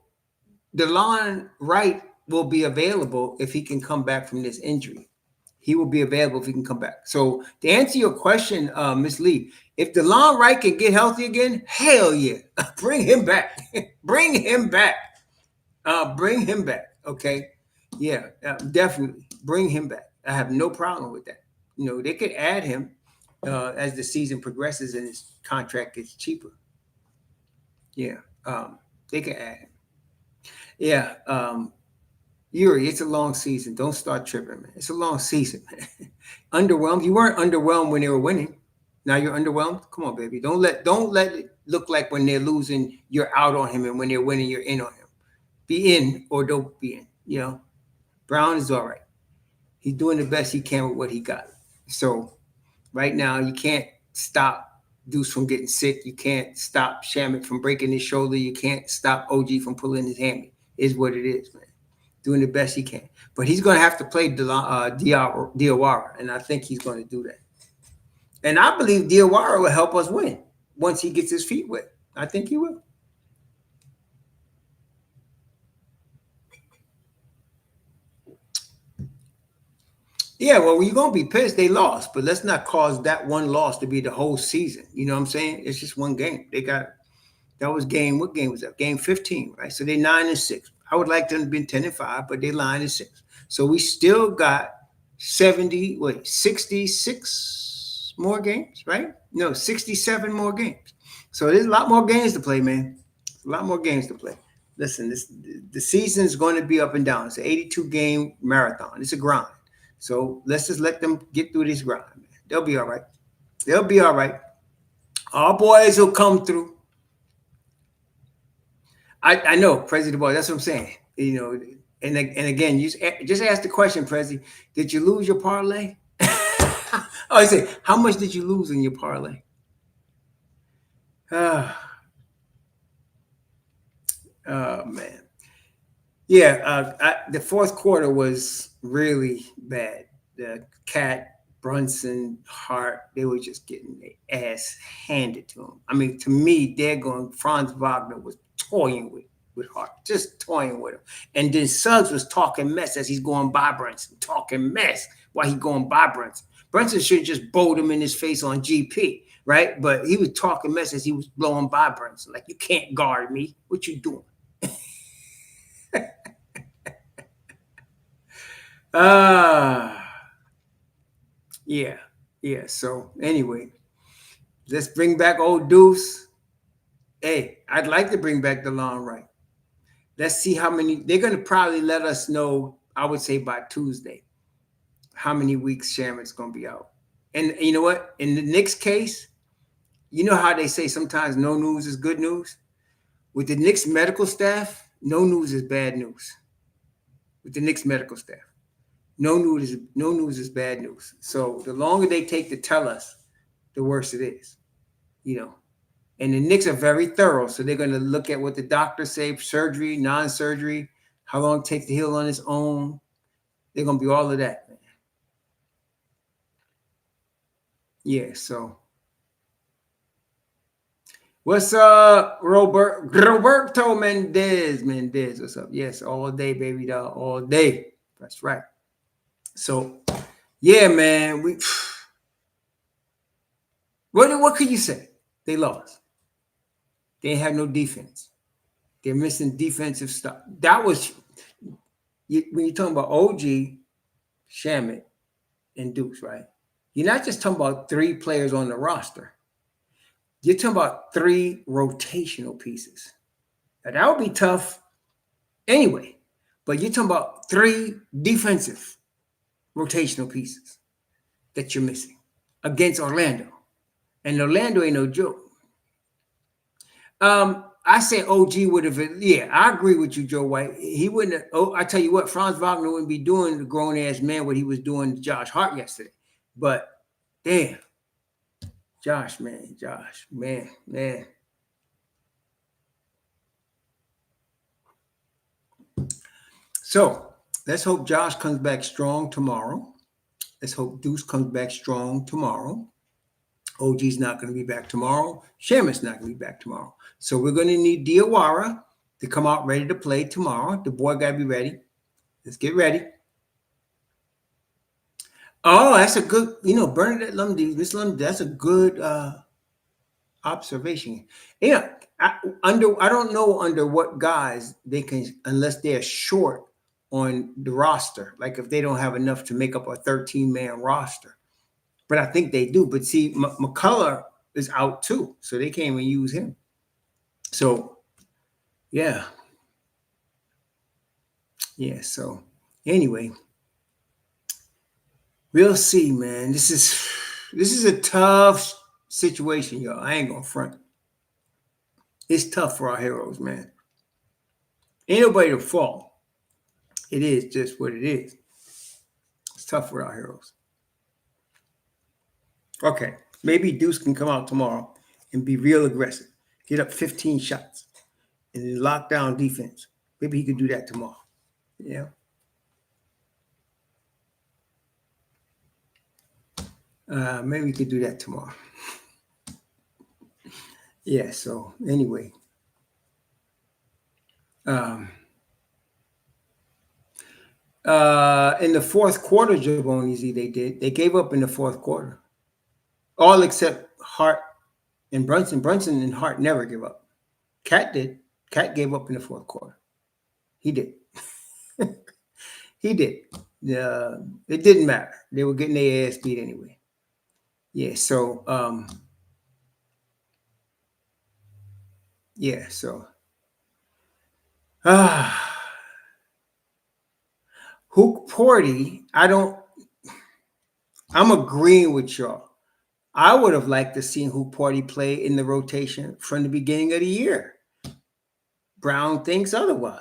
DeLon Wright will be available if he can come back from this injury. He will be available if he can come back. So to answer your question, Miss Lee, if DeLon Wright can get healthy again, hell yeah, bring him back. Bring him back. Bring him back. Okay, yeah, definitely bring him back. I have no problem with that. You know, they could add him as the season progresses and his contract gets cheaper. Yeah, they could add him. Yeah, Yuri, it's a long season. Don't start tripping, man. It's a long season, man. Underwhelmed. You weren't underwhelmed when they were winning. Now you're underwhelmed. Come on, baby. Don't let it look like when they're losing, you're out on him, and when they're winning, you're in on him. Be in or don't be in. You know, Brown is all right. He's doing the best he can with what he got. So right now, you can't stop Deuce from getting sick. You can't stop Shamet from breaking his shoulder. You can't stop OG from pulling his hammy. Is what it is, man. Doing the best he can. But he's going to have to play Diawara, and I think he's going to do that. And I believe Diawara will help us win once he gets his feet wet. I think he will. Yeah, well, you're gonna be pissed they lost, but let's not cause that one loss to be the whole season. You know what I'm saying? It's just one game. They got that was game. What game was that? Game 15, right? So they're 9-6. I would like them to be 10-5, but they're 9-6. So we still got 66 more games, right? No, 67 more games. So there's a lot more games to play, man. A lot more games to play. Listen, the season is going to be up and down. It's an 82 game marathon. It's a grind. So let's just let them get through this grind, man. They'll be all right. They'll be all right. Our boys will come through. I know, President Boy. That's what I'm saying. You know, and again, you just ask the question, Prezi. Did you lose your parlay? Oh, I say, how much did you lose in your parlay? Ah, oh man. Yeah, the fourth quarter was really bad. The Cat, Brunson, Hart, they were just getting their ass handed to them. I mean, to me, they're going. Franz Wagner was toying with Hart, just toying with him. And then Suggs was talking mess as he's going by Brunson, talking mess while he's going by Brunson. Brunson should have just bowled him in his face on GP, right? But he was talking mess as he was blowing by Brunson, like, you can't guard me. What you doing? Ah, yeah, yeah. So anyway, let's bring back old Deuce. Hey, I'd like to bring back the long right. Let's see how many they're going to probably let us know. I would say by Tuesday, how many weeks Shaman's going to be out. And you know what? In the Knicks case, you know how they say sometimes no news is good news. With the Knicks medical staff, no news is bad news. With the Knicks medical staff, no news is bad news. So the longer they take to tell us, the worse it is. You know, and the Knicks are very thorough, so they're going to look at what the doctors say: surgery, non-surgery, how long it takes to heal on its own. They're going to be all of that, man. Yeah. So what's up, Roberto Mendez? What's up? Yes, all day, baby doll, all day. That's right. So yeah, man. What could you say? They lost. They have no defense. They're missing defensive stuff. That was when you're talking about OG, Shamet, and Deuce, right? You're not just talking about three players on the roster. You're talking about 3 rotational pieces. Now, that would be tough anyway. But you're talking about 3 defensive rotational pieces that you're missing against Orlando. And Orlando ain't no joke. I say OG would have. Yeah, I agree with you, Joe White. He wouldn't have. Oh, I tell you what, Franz Wagner wouldn't be doing the grown ass man what he was doing to Josh Hart yesterday. But damn, Josh, man. So let's hope Josh comes back strong tomorrow. Let's hope Deuce comes back strong tomorrow. OG's not going to be back tomorrow. Shamet's not going to be back tomorrow. So we're going to need Diawara to come out ready to play tomorrow. The boy got to be ready. Let's get ready. Oh, that's a good, Bernadette Lumley, Miss Lumley, that's a good observation. Yeah, I don't know under what guise they can, unless they're short on the roster, like if they don't have enough to make up a 13-man roster. But I think they do. But see, McCullough is out too, so they can't even use him. So, yeah. So anyway, we'll see, man. This is a tough situation, y'all. I ain't gonna front. It's tough for our heroes, man. Ain't nobody to fault. It is just what it is. It's tough for our heroes. Okay, maybe Deuce can come out tomorrow and be real aggressive. Get up 15 shots and then lock down defense. Maybe he could do that tomorrow. Yeah. Maybe we could do that tomorrow. Yeah, so anyway. In the fourth quarter, Jabonese, they gave up in the fourth quarter. All except Hart and Brunson. Brunson and Hart never give up. Cat did. Cat gave up in the fourth quarter. He did. He did. It didn't matter. They were getting their ass beat anyway. Yeah, so Hook Porty, I'm agreeing with y'all. I would have liked to see Hook Porty play in the rotation from the beginning of the year. Brown thinks otherwise.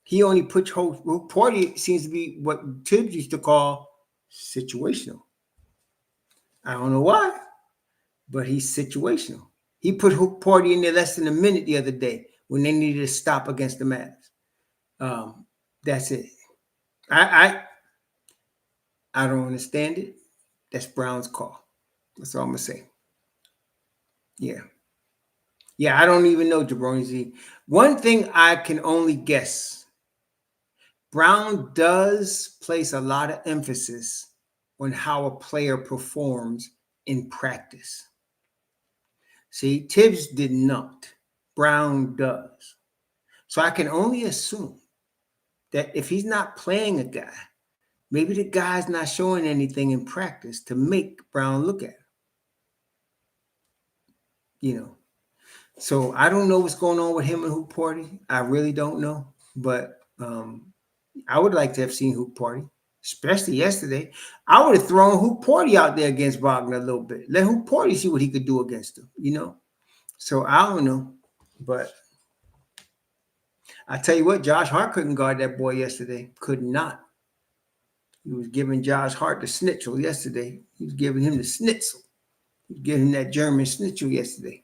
He only puts Hook Porty seems to be what Tibbs used to call situational. I don't know why, but he's situational. He put Hook Porty in there less than a minute the other day when they needed to stop against the Mavs. That's it. I don't understand it. That's Brown's call. That's all I'm gonna say. Yeah, I don't even know, Jabroni Z. One thing I can only guess: Brown does place a lot of emphasis on how a player performs in practice. See, Tibbs did not. Brown does. So I can only assume that if he's not playing a guy, maybe the guy's not showing anything in practice to make Brown look at him. So I don't know what's going on with him and Hoop Party. I really don't know. But I would like to have seen Hoop Party, especially yesterday. I would have thrown Hoop Party out there against Wagner a little bit. Let Hoop Party see what he could do against him, So I don't know. But I tell you what, Josh Hart couldn't guard that boy yesterday. Could not. He was giving Josh Hart the snitchel yesterday. He was giving him the schnitzel. He was giving him that German schnitzel yesterday.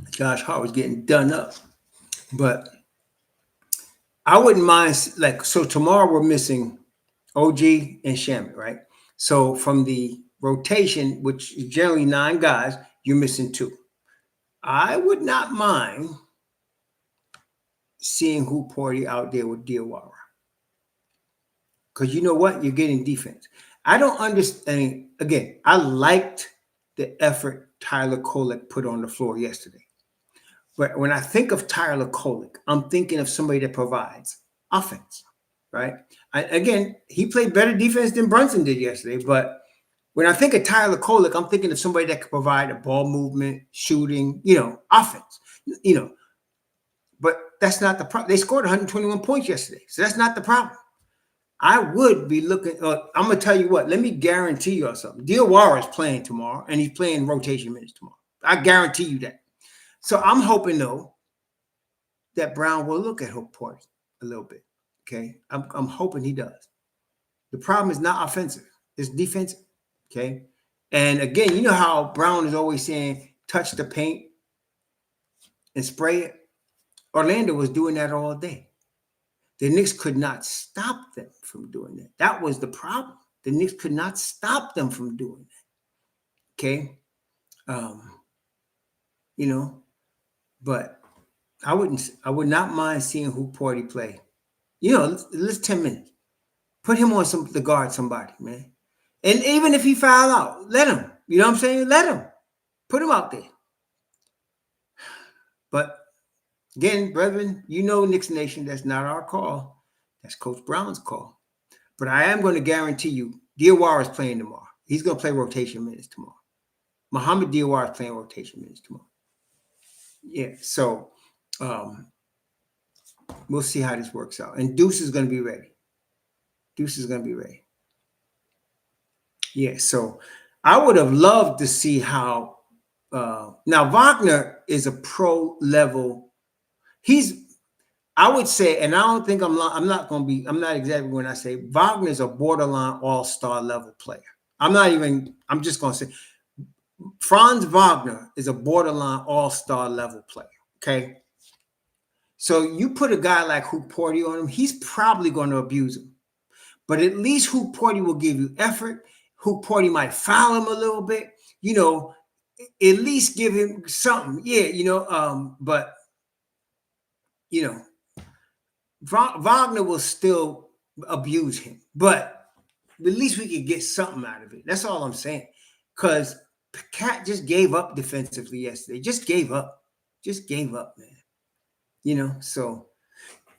Josh Hart was getting done up. But I wouldn't mind, so tomorrow we're missing OG and Shamet, right? So from the rotation, which is generally 9 guys, you're missing 2. I would not mind seeing Hoop Party out there with Diawara. Because you know what? You're getting defense. I don't understand. Again, I liked the effort Tyler Kolek put on the floor yesterday. But when I think of Tyler Kolek, I'm thinking of somebody that provides offense. right? Again, he played better defense than Brunson did yesterday. But when I think of Tyler Kolek, I'm thinking of somebody that could provide a ball movement, shooting, offense, But that's not the problem. They scored 121 points yesterday, so that's not the problem. I would be looking. I'm gonna tell you what. Let me guarantee you something. Diawara is playing tomorrow, and he's playing rotation minutes tomorrow. I guarantee you that. So I'm hoping though that Brown will look at Hope Porter a little bit. Okay, I'm hoping he does. The problem is not offensive; it's defensive. Okay, and again, you know how Brown is always saying, "Touch the paint and spray it." Orlando was doing that all day. The Knicks could not stop them from doing that. That was the problem. The Knicks could not stop them from doing that. Okay, but I would not mind seeing who Porty play. Let's 10 minutes. Put him on the guard somebody, man. And even if he foul out, let him. You know what I'm saying? Let him. Put him out there. But again, brethren, Knicks Nation, that's not our call. That's Coach Brown's call. But I am going to guarantee you, Diawara is playing tomorrow. He's going to play rotation minutes tomorrow. Muhammad Diawara is playing rotation minutes tomorrow. Yeah, so we'll see how this works out. And Deuce is going to be ready. Yeah, so I would have loved to see how now Wagner is a pro level. I would say, and I don't think I'm not exaggerating when I say Wagner's a borderline all-star level player. I'm just going to say Franz Wagner is a borderline all-star level player. Okay. So you put a guy like Hoop Porty on him, he's probably going to abuse him. But at least Hoop Porty will give you effort. Hoop Porty might foul him a little bit, at least give him something. Yeah, but Wagner will still abuse him. But at least we could get something out of it. That's all I'm saying. Because Cat just gave up defensively yesterday. Just gave up, man. So,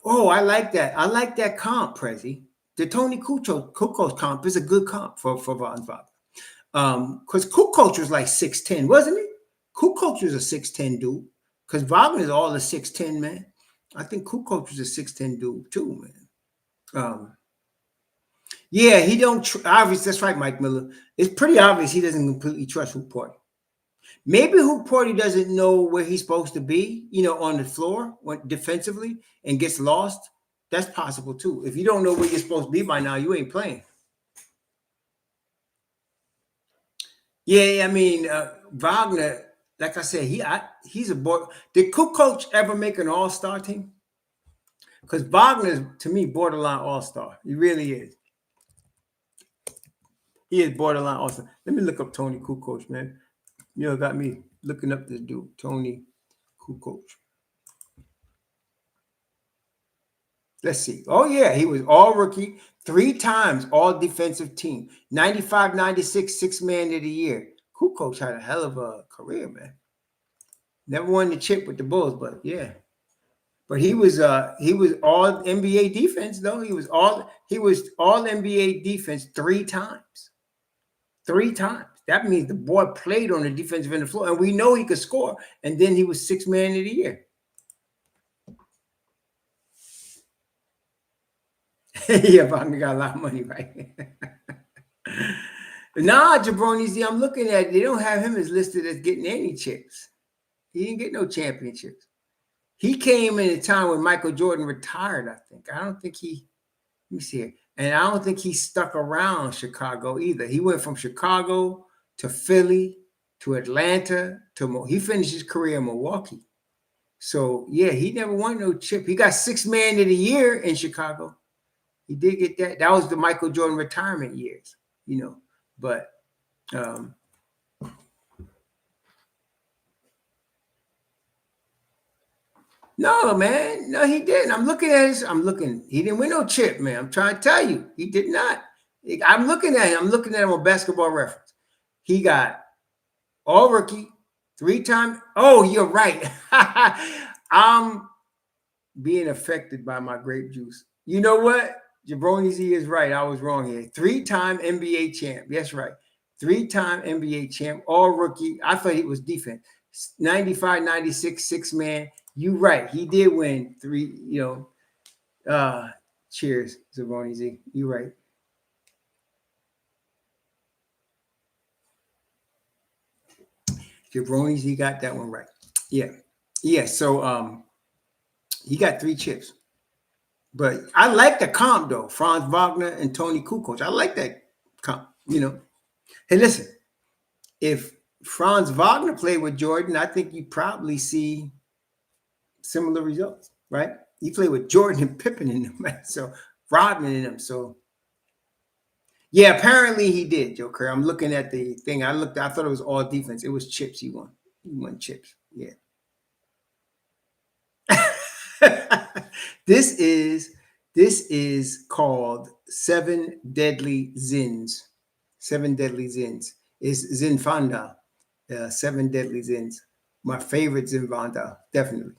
I like that. I like that comp, Prezi. The Tony Kukoc comp is a good comp for Von Wagner. Because Kukoc was like 6'10", wasn't he? Kukoc was a 6'10" dude. Because Wagner is all a 6'10", man. I think Kukoc was a 6'10" dude too, man. Yeah, he don't. Obviously, that's right, Mike Miller. It's pretty obvious he doesn't completely trust Hoop Porty. Maybe Hoop Porty doesn't know where he's supposed to be, on the floor defensively and gets lost. That's possible too. If you don't know where you're supposed to be by now, you ain't playing. Yeah, I mean, Wagner, like I said, he's a boy. Did Kukoc ever make an all-star team? Because Wagner, to me, borderline all-star. He really is. He is borderline all-star. Let me look up Tony Kukoc, man. Got me looking up this dude, Tony Kukoc. Let's see. Oh, yeah, he was all rookie, 3 times all defensive team, 95, 96, 6th man of the year. Kukoc had a hell of a career, man. Never won the chip with the Bulls, but yeah. But he was all NBA defense, though. He was all NBA defense 3 times. 3 times. That means the boy played on the defensive end of the floor, and we know he could score. And then he was 6th man of the year. Yeah, Wagner got a lot of money, right? Nah, Jabroni Z, I'm looking at it. They don't have him as listed as getting any chips. He didn't get no championships. He came in a time when Michael Jordan retired, I think. Let me see here. And I don't think he stuck around Chicago either. He went from Chicago to Philly to Atlanta he finished his career in Milwaukee. So, yeah, he never won no chip. He got 6th man of the year in Chicago. He did get that. That was the Michael Jordan retirement years, But no, man. No, he didn't. I'm looking at he didn't win no chip, man. I'm trying to tell you. He did not. I'm looking at him on Basketball Reference. He got all rookie, 3 times. Oh, you're right. I'm being affected by my grape juice. You know what? Jabroni Z is right. I was wrong here. 3-time NBA champ. Yes, right. 3-time NBA champ, all rookie. I thought he was defense. 95, 96, six-man. You right. He did win three, cheers, Jabroni Z. You right. Jabroni Z got that one right. Yeah. Yeah. So he got 3 chips. But I like the comp though. Franz Wagner and Tony Kukoc. I like that comp, Hey, listen, if Franz Wagner played with Jordan, I think you probably see similar results, right? He played with Jordan and Pippen in them, right? So Rodman in them. So yeah, apparently he did, Joe Kerr. I'm looking at the thing. I thought it was all defense. It was chips he won. He won chips. Yeah. this is this is called Seven Deadly Zins. Seven Deadly Zins. It's Zinfandel. Seven Deadly Zins. My favorite Zinfandel, definitely.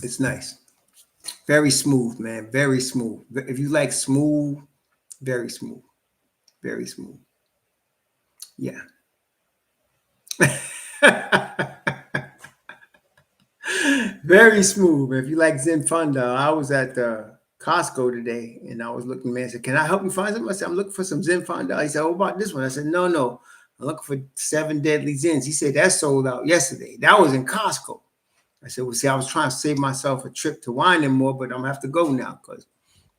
It's nice. Very smooth, man. Very smooth. If you like smooth, very smooth. Very smooth. Yeah. Very smooth. If you like Zinfandel, I was at Costco today and I was looking, man. I said, "Can I help you find something?" I said, "I'm looking for some Zinfandel." He said, "What about this one?" I said, "No, no. I'm looking for Seven Deadly Zins." He said, "That sold out yesterday." That was in Costco. I said, "Well, see, I was trying to save myself a trip to wine and more, but I'm gonna have to go now because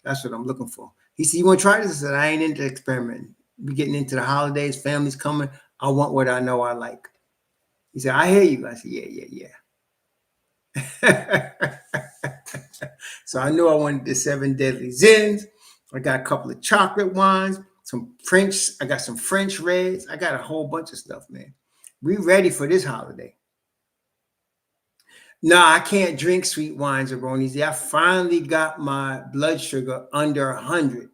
that's what I'm looking for." He said, "You want to try this?" I said, "I ain't into experimenting. We getting into the holidays, family's coming. I want what I know I like." He said, "I hear you." I said, "Yeah, yeah, yeah." So I knew I wanted the Seven Deadly Zins. I got a couple of chocolate wines, some French. I got some French reds. I got a whole bunch of stuff, man. We ready for this holiday. No, I can't drink sweet wines or bronies. I finally got my blood sugar under 100.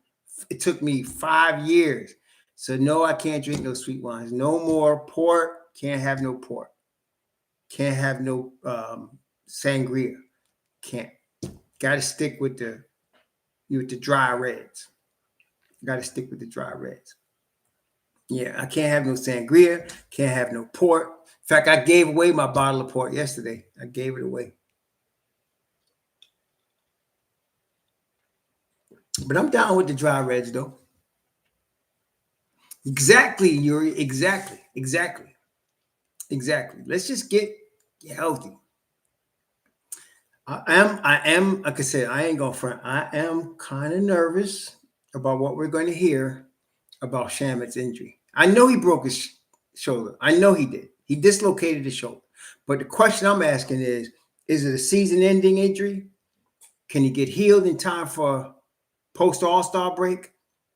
It took me 5 years. So no, I can't drink no sweet wines. No more port. Can't have no port. Can't have no sangria. Can't. Got to stick with the dry reds. Got to stick with the dry reds. Yeah, I can't have no sangria. Can't have no port. In fact, I gave away my bottle of port yesterday. I gave it away. But I'm down with the dry reds though. Exactly, Yuri. Exactly. Exactly. Exactly. Let's just get healthy. I am, like I said, I ain't going front. I am kind of nervous about what we're going to hear about Shamet's injury. I know he broke his shoulder. I know he did. He dislocated his shoulder. But the question I'm asking is it a season-ending injury? Can he get healed in time for post All-Star break?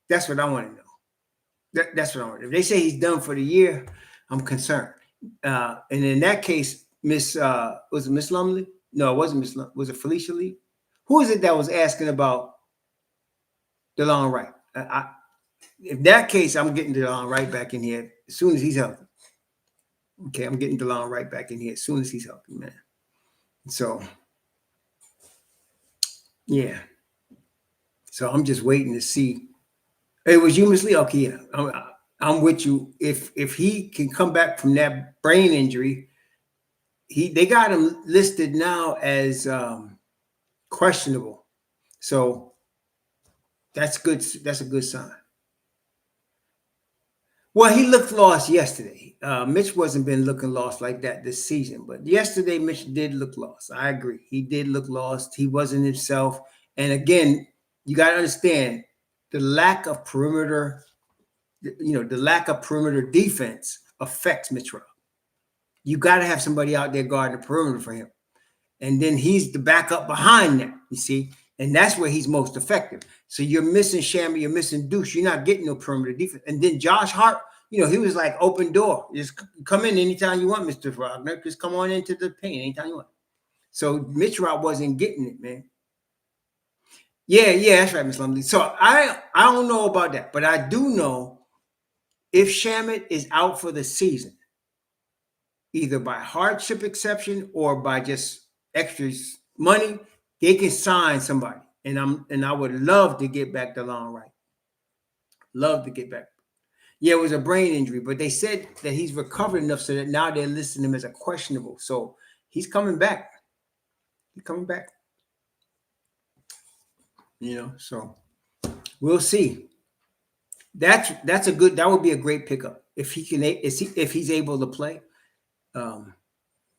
That's what I want to know. That's what I want. If they say he's done for the year, I'm concerned. And in that case, was it Miss Lumley? No, it wasn't Miss. Was it Felicia Lee? Who is it that was asking about the long right? In that case, I'm getting DeLon right back in here as soon as he's healthy. Okay, I'm getting DeLon right back in here as soon as he's healthy, man. So, yeah. So I'm just waiting to see. It was you, Miss Lee. Okay, yeah, I'm with you. If he can come back from that brain injury, they got him listed now as questionable. So that's good. That's a good sign. Well, he looked lost yesterday. Mitch wasn't been looking lost like that this season, but yesterday Mitch did look lost. I agree. He did look lost. He wasn't himself. And again, you got to understand the lack of perimeter. The lack of perimeter defense affects Mitch Rob. You got to have somebody out there guarding the perimeter for him, and then he's the backup behind that. You see, and that's where he's most effective. So you're missing Shamet, you're missing Deuce. You're not getting no perimeter defense. And then Josh Hart, he was like open door. Just come in anytime you want, Mr. Wagner. Just come on into the paint anytime you want. So Mitch Rob wasn't getting it, man. Yeah, yeah, that's right, Miss Lumley. So I don't know about that, but I do know if Shamet is out for the season, either by hardship exception or by just extras money, they can sign somebody. And I would love to get back to Long Right. Love to get back. Yeah, it was a brain injury, but they said that he's recovered enough so that now they're listing him as a questionable. So he's coming back. He's coming back. So we'll see. That's a good. That would be a great pickup if he can. If he's able to play. Um,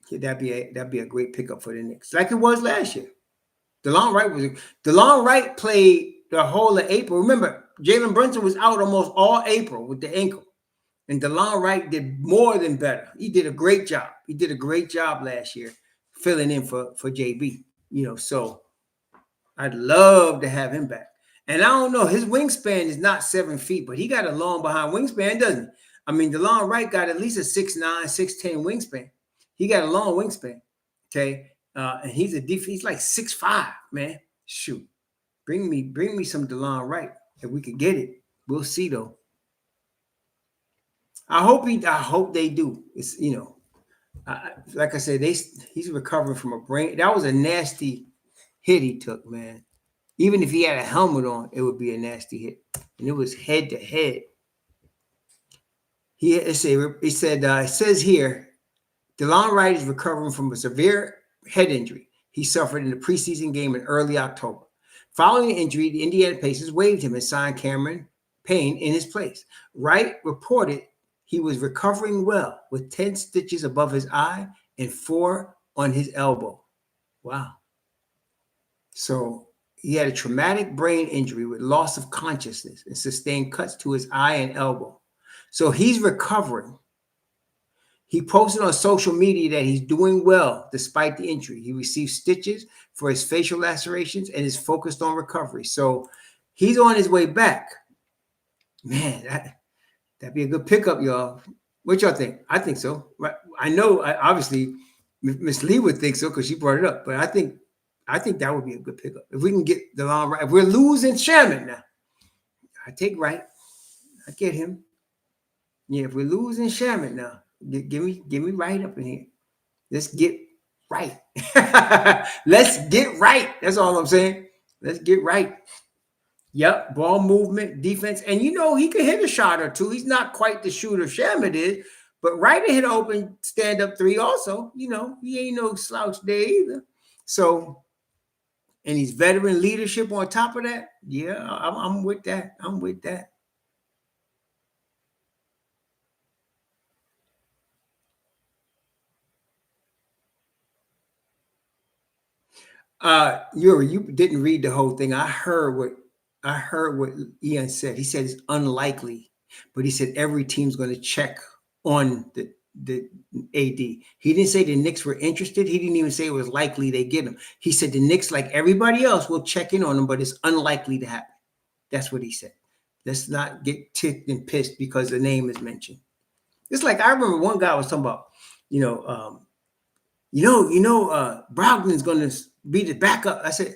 that'd be a great pickup for the Knicks, like it was last year. DeLon Wright played the whole of April. Remember, Jalen Brunson was out almost all April with the ankle, and DeLon Wright did more than better. He did a great job. He did a great job last year, filling in for JB. So I'd love to have him back. And I don't know, his wingspan is not 7 feet, but he got a long behind wingspan, doesn't he? I mean, DeLon Wright got at least a 6'9", 6'10" wingspan. He got a long wingspan. Okay. And he's like 6'5", man. Shoot. Bring me some DeLon Wright if we could get it. We'll see though. I hope they do. It's like I said, he's recovering from a brain. That was a nasty hit he took, man. Even if he had a helmet on, it would be a nasty hit. And it was head to head. It says here, DeLon Wright is recovering from a severe head injury he suffered in the preseason game in early October. Following the injury, the Indiana Pacers waived him and signed Cameron Payne in his place. Wright reported he was recovering well with 10 stitches above his eye and 4 on his elbow. Wow. So he had a traumatic brain injury with loss of consciousness and sustained cuts to his eye and elbow. So he's recovering. He posted on social media that he's doing well despite the injury. He received stitches for his facial lacerations and is focused on recovery. So he's on his way back. Man, that'd be a good pickup, y'all. What y'all think? I think so. I know, obviously, Miss Lee would think so because she brought it up. But I think that would be a good pickup. If we can get DeLon Wright. If we're losing Shamet now, I take Wright. I get him. Yeah, if we're losing Shamet now, give me Wright up in here. Let's get right. Let's get right. That's all I'm saying. Let's get right. Yep, ball movement, defense. And he can hit a shot or two. He's not quite the shooter Shamet is, but Wright hit an open stand-up three also. He ain't no slouch there either. So, and he's veteran leadership on top of that. Yeah, I'm with that. I'm with that. You didn't read the whole thing. I heard what Ian said. He said it's unlikely, but he said every team's going to check on the AD. He didn't say the Knicks were interested. He didn't even say it was likely they get him. He said the Knicks, like everybody else, will check in on him, but it's unlikely to happen. That's what he said. Let's not get ticked and pissed because the name is mentioned. It's like I remember one guy was talking about, Brogdon's going to be the backup. I said,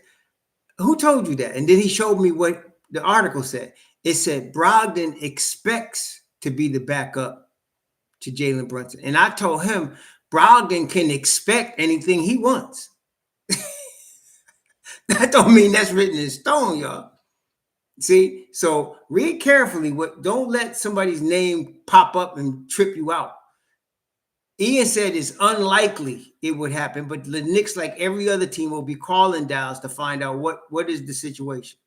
who told you that? And then he showed me what the article said. It said Brogdon expects to be the backup to Jalen Brunson. And I told him Brogdon can expect anything he wants. That don't mean that's written in stone, y'all. See, so read carefully. Don't let somebody's name pop up and trip you out. Ian said it's unlikely it would happen, but the Knicks, like every other team, will be calling Dallas to find out what is the situation.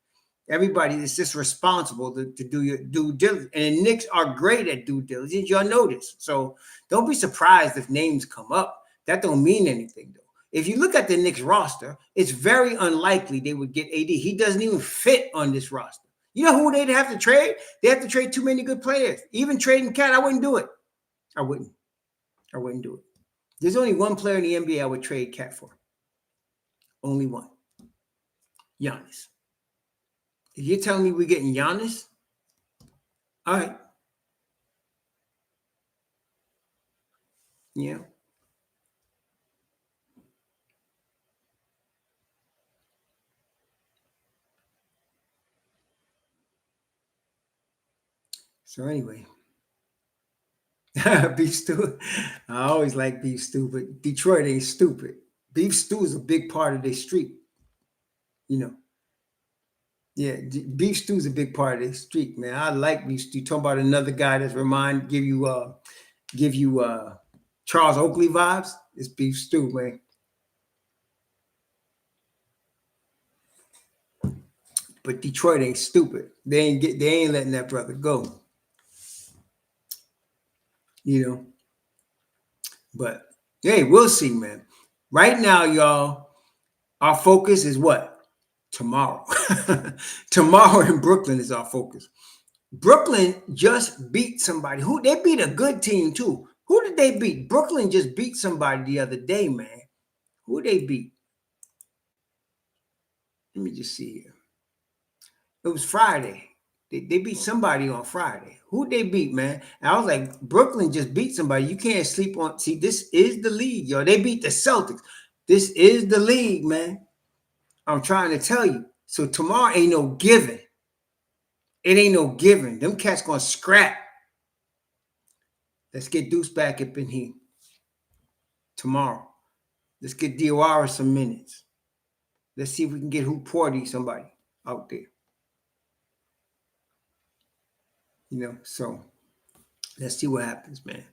Everybody is just responsible to do your due diligence. And the Knicks are great at due diligence. Y'all know this. So don't be surprised if names come up. That don't mean anything, though. If you look at the Knicks roster, it's very unlikely they would get AD. He doesn't even fit on this roster. You know who they'd have to trade? They have to trade too many good players. Even trading Cat, I wouldn't do it. I wouldn't do it. There's only one player in the NBA I would trade Cat for. Only one. Giannis. If you're telling me we're getting Giannis, all right. Yeah. So anyway, beef stew. I always like beef stew, but Detroit ain't stupid. Beef stew is a big part of their streak. You know, yeah, beef stew is a big part of their streak, man. I like beef stew. Talking about another guy that's give you Charles Oakley vibes. It's beef stew, man. But Detroit ain't stupid. They ain't letting that brother go. You know. But hey, we'll see, man. Right now, y'all, our focus is what? Tomorrow. Tomorrow in Brooklyn is our focus. Brooklyn just beat somebody. Who they beat a good team too. Who did they beat? Brooklyn just beat somebody the other day, man. Who they beat? Let me just see here. It was Friday. They beat somebody on Friday. Who they beat, man? And I was like, Brooklyn just beat somebody. You can't sleep on. See, this is the league, yo. They beat the Celtics. This is the league, man. I'm trying to tell you. So tomorrow ain't no giving. It ain't no giving. Them cats gonna scrap. Let's get Deuce back up in here tomorrow. Let's get DOR some minutes. Let's see if we can get Hoop Porty somebody out there. You know, so let's see what happens, man.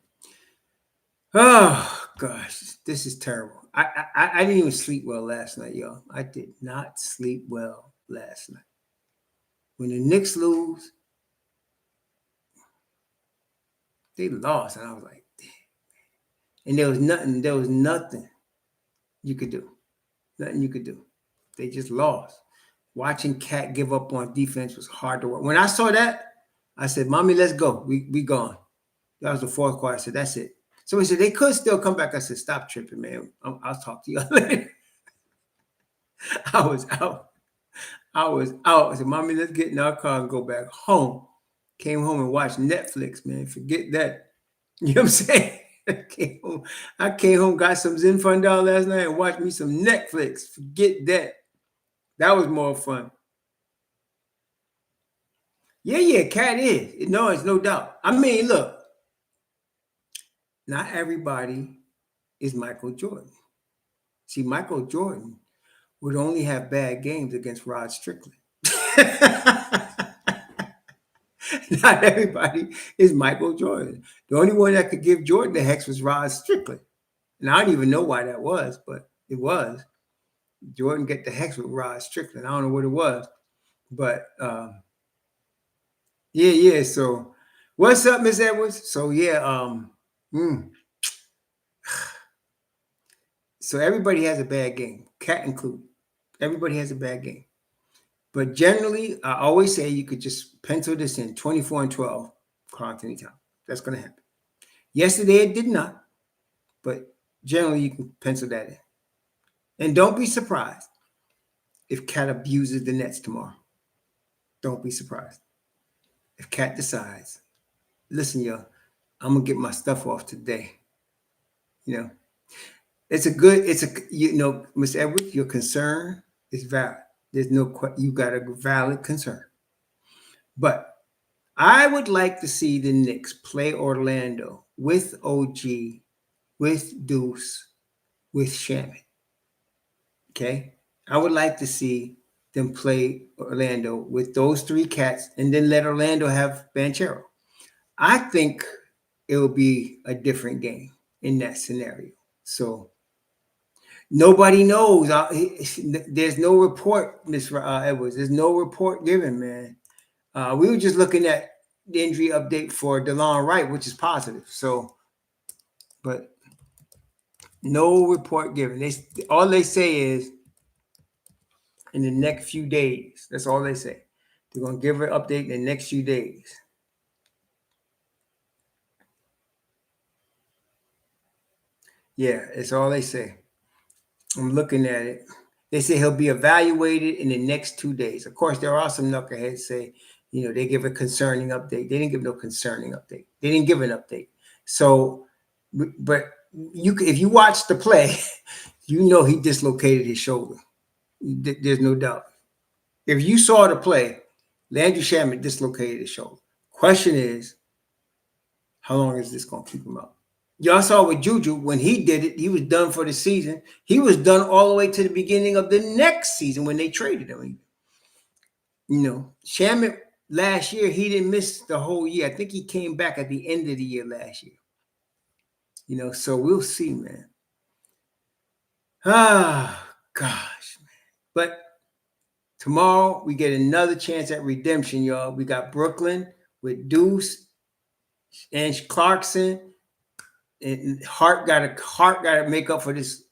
Oh gosh, this is terrible. I didn't even sleep well last night, y'all. I did not sleep well last night. When the Knicks lose, they lost, and I was like, damn. And there was nothing you could do. Nothing you could do. They just lost. Watching Cat give up on defense was hard to watch. When I saw that, I said, Mommy, let's go. We gone. That was the fourth quarter. I said, that's it. So he said, they could still come back. I said, stop tripping, man. I'll talk to you later. I was out. I said, Mommy, let's get in our car and go back home. Came home and watched Netflix, man. Forget that. You know what I'm saying? I came home, got some Zen Fun down last night and watched me some Netflix. Forget that. That was more fun. Yeah, Cat is. No, it's no doubt. I mean, look, not everybody is Michael Jordan. See, Michael Jordan would only have bad games against Rod Strickland. Not everybody is Michael Jordan. The only one that could give Jordan the hex was Rod Strickland. And I don't even know why that was, but it was. Jordan get the hex with Rod Strickland. I don't know what it was. But yeah. So what's up, Miss Edwards? So yeah, so everybody has a bad game, Cat included. Everybody has a bad game. But generally, I always say you could just pencil this in 24-12, Karl Anthony Towns. That's going to happen. Yesterday, it did not. But generally, you can pencil that in. And don't be surprised if Cat abuses the Nets tomorrow. Don't be surprised. If Cat decides, listen, yo, I'm going to get my stuff off today. You know, Miss Edwards, your concern is valid. There's you got a valid concern. But I would like to see the Knicks play Orlando with OG, with Deuce, with Shamet. Okay? I would like to see them play Orlando with those three cats and then let Orlando have Banchero. I think it will be a different game in that scenario. So nobody knows. There's no report, Miss Edwards. There's no report given, man. We were just looking at the injury update for DeLon Wright, which is positive. So, but no report given. All they say is in the next few days. That's all they say. They're gonna give an update in the next few days. Yeah, it's all they say. I'm looking at it. They say he'll be evaluated in the next 2 days. Of course, there are some knuckleheads say, they give a concerning update. They didn't give no concerning update. They didn't give an update. So, but if you watch the play, he dislocated his shoulder. There's no doubt. If you saw the play, Landry Shamet dislocated his shoulder. Question is, how long is this going to keep him up? Y'all saw with Juju when he did it, he was done for the season. He was done all the way to the beginning of the next season when they traded him. Shamet last year, he didn't miss the whole year. I think he came back at the end of the year last year. So we'll see, man. Ah, gosh, man. But tomorrow we get another chance at redemption, y'all. We got Brooklyn with Deuce and Clarkson, and Hart got to make up for this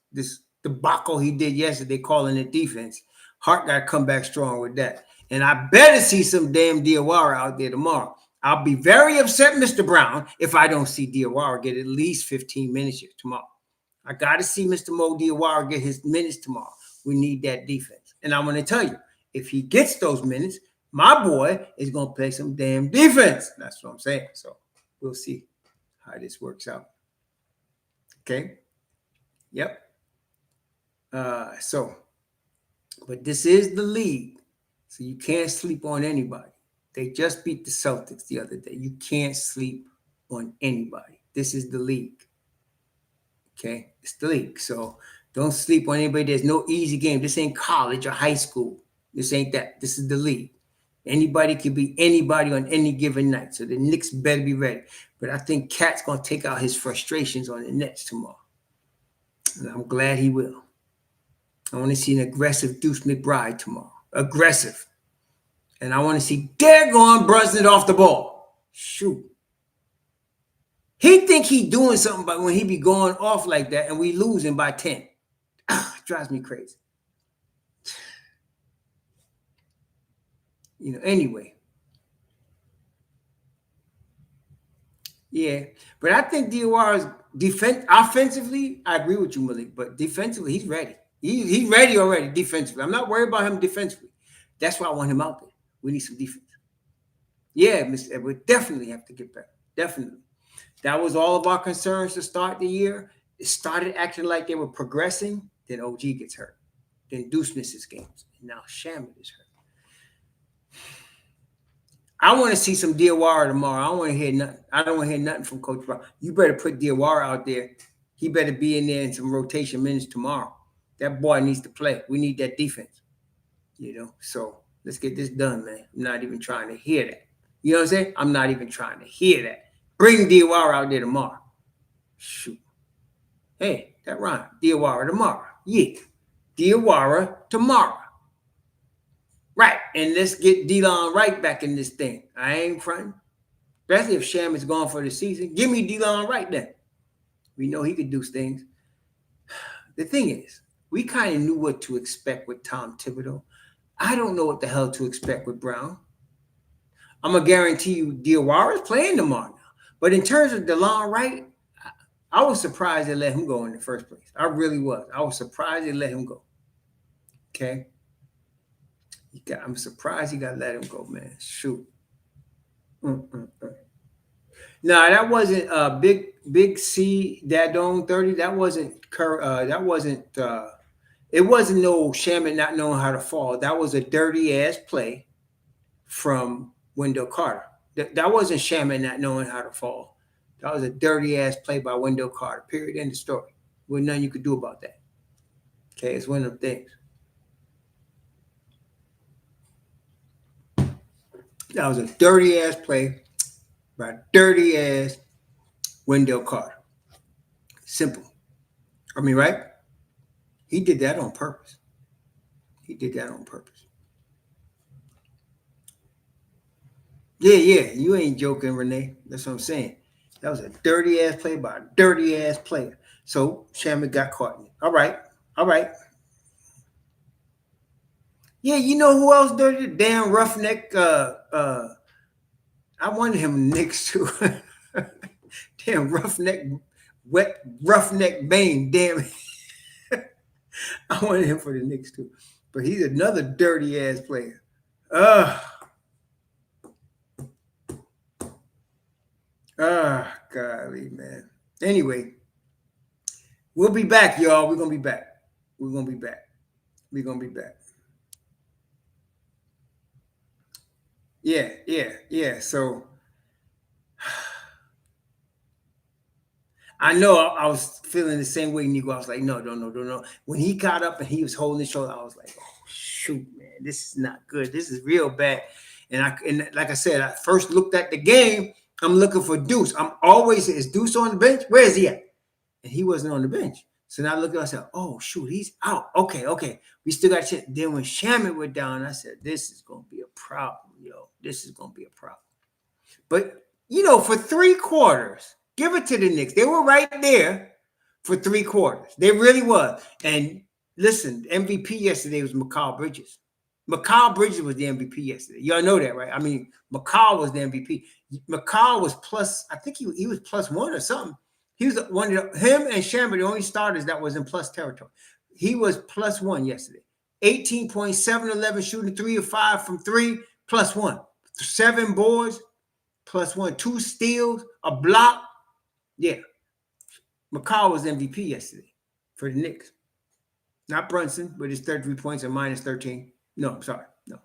debacle he did yesterday, calling it defense. Hart got to come back strong with that, and I better see some damn Diawara out there tomorrow. I'll be very upset, Mr. Brown, if I don't see Diawara get at least 15 minutes here tomorrow. I got to see Mr. Mo Diawara get his minutes tomorrow. We need that defense, and I'm going to tell you, if he gets those minutes, my boy is going to play some damn defense. That's what I'm saying. So we'll see how this works out. Okay. Yep. But this is the league, so you can't sleep on anybody. They just beat the Celtics the other day. You can't sleep on anybody. This is the league. Okay, it's the league. So don't sleep on anybody. There's no easy game. This ain't college or high school. This ain't that. This is the league. Anybody can be anybody on any given night. So the Knicks better be ready. But I think Cat's gonna take out his frustrations on the Nets tomorrow. And I'm glad he will. I want to see an aggressive Deuce McBride tomorrow. Aggressive. And I want to see daggone Brunson off the ball. Shoot. He think he doing something, but when he be going off like that and we losing by 10. Drives me crazy. Anyway. Yeah. But I think Diawara's offensively, I agree with you, Malik, but defensively, he's ready. He's ready already defensively. I'm not worried about him defensively. That's why I want him out there. We need some defense. Yeah, Mr. Edward, definitely have to get better. Definitely. That was all of our concerns to start the year. It started acting like they were progressing. Then OG gets hurt. Then Deuce misses games. And now Shamet is hurt. I want to see some Diawara tomorrow. I don't want to hear nothing. I don't want to hear nothing from Coach Brown. You better put Diawara out there. He better be in there in some rotation minutes tomorrow. That boy needs to play. We need that defense. So let's get this done, man. I'm not even trying to hear that. You know what I'm saying? I'm not even trying to hear that. Bring Diawara out there tomorrow. Shoot. Hey, that rhyme. Diawara tomorrow. Yeah. Diawara tomorrow. Right. And let's get D-Lon Wright back in this thing. I ain't fronting. Especially if Shamet's gone for the season. Give me D-Lon Wright then. We know he could do things. The thing is, we kind of knew what to expect with Tom Thibodeau. I don't know what the hell to expect with Brown. I'm going to guarantee you Diawara's playing tomorrow now. But in terms of DeLon Wright, I was surprised they let him go in the first place. I really was. I was surprised they let him go. Okay? I'm surprised he got to let him go, man. Shoot. No, that wasn't Big C Dadone 30. That wasn't it wasn't no Shamet not knowing how to fall. That was a dirty ass play from Wendell Carter. That wasn't Shamet not knowing how to fall. That was a dirty ass play by Wendell Carter. Period. End of story. There's nothing you could do about that. Okay, it's one of them things. That was a dirty ass play by dirty ass Wendell Carter. Simple. I mean, right? He did that on purpose. Yeah. You ain't joking, Renee. That's what I'm saying. That was a dirty ass play by a dirty ass player. So Shamet got caught in it. All right. Yeah, you know who else dirty? Damn roughneck. I wanted him Knicks too. Damn roughneck Bane. Damn it. I wanted him for the Knicks too. But he's another dirty ass player. Golly, man. Anyway, we'll be back, y'all. We're gonna be back. Yeah. So I know I was feeling the same way, Nico. I was like, no, no, no, no, no. When he got up and he was holding his shoulder, I was like, oh shoot, man, this is not good. This is real bad. And like I said, I first looked at the game. I'm looking for Deuce. I'm always, is Deuce on the bench? Where is he at? And he wasn't on the bench. So now I look at myself, oh shoot, he's out. Okay, okay. We still got shit. Then when Shamet went down, I said, this is gonna be a problem, yo. This is gonna be a problem. But for 3 quarters, give it to the Knicks. They were right there for 3 quarters. They really was. And listen, MVP yesterday was Mikal Bridges. Mikal Bridges was the MVP yesterday. Y'all know that, right? I mean, Mikal was the MVP. Mikal was plus, I think he was +1 or something. He was one of him and Shamet, the only starters that was in plus territory. He was +1 yesterday. 18.7, 11 shooting 3 of 5 from 3, +1. 7 boards, +1. 2 steals, a block. Yeah. Mikal was MVP yesterday for the Knicks. Not Brunson, but his 33 points and -13. No, I'm sorry. No.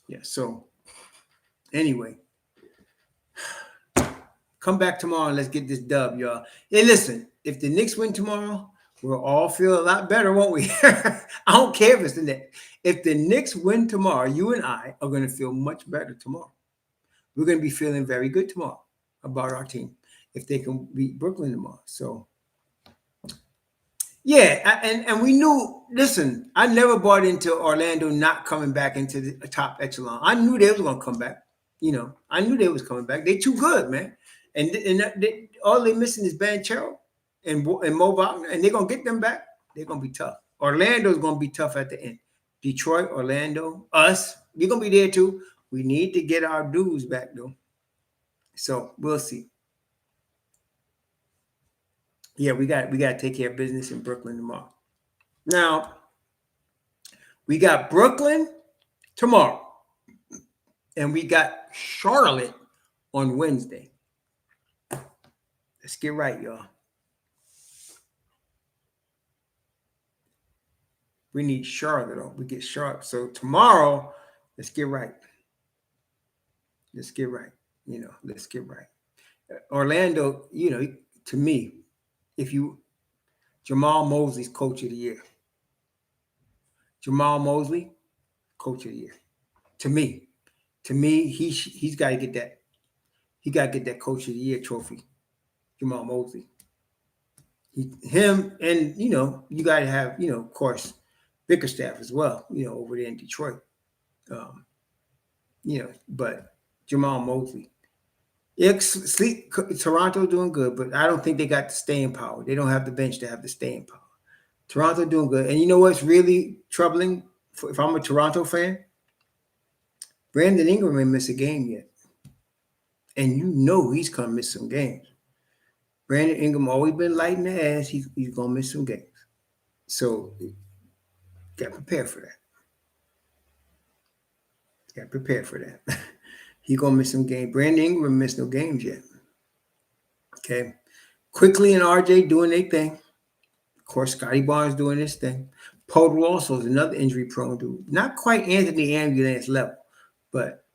Yeah, so anyway, come back tomorrow and let's get this dub, y'all. Hey, listen, if the Knicks win tomorrow, we'll all feel a lot better, won't we? I don't care if it's the Knicks. If the Knicks win tomorrow, you and I are going to feel much better tomorrow. We're going to be feeling very good tomorrow about our team if they can beat Brooklyn tomorrow. So, yeah, and we knew, listen, I never bought into Orlando not coming back into the top echelon. I knew they was going to come back. I knew they was coming back. They too good, man. And all they're missing is Banchero and Mo Wagner, and they're going to get them back. They're going to be tough. Orlando's going to be tough at the end. Detroit, Orlando, us, we're going to be there too. We need to get our dues back, though. So we'll see. Yeah, we got to take care of business in Brooklyn tomorrow. Now, we got Brooklyn tomorrow, and we got Charlotte on Wednesday. Let's get right, y'all. We need Charlotte, though. We get Charlotte. So tomorrow, let's get right. Let's get right. Let's get right. Orlando, to me, Jamal Mosley's coach of the year. Jamal Mosley, coach of the year. To me, he's got to get that. He got to get that coach of the year trophy. Jamal Mosley. Him, and you got to have, of course, Bickerstaff as well, over there in Detroit. But Jamal Mosley. Toronto doing good, but I don't think they got the staying power. They don't have the bench to have the staying power. Toronto doing good. And you know what's really troubling? If I'm a Toronto fan, Brandon Ingram ain't missed a game yet. And he's going to miss some games. Brandon Ingram always been light in the ass. He's going to miss some games. So, got prepared for that. Got prepared for that. He's going to miss some games. Brandon Ingram missed no games yet. Okay. Quickly and RJ doing their thing. Of course, Scotty Barnes doing his thing. Podol also is another injury-prone dude. Not quite Anthony Ambulance level, but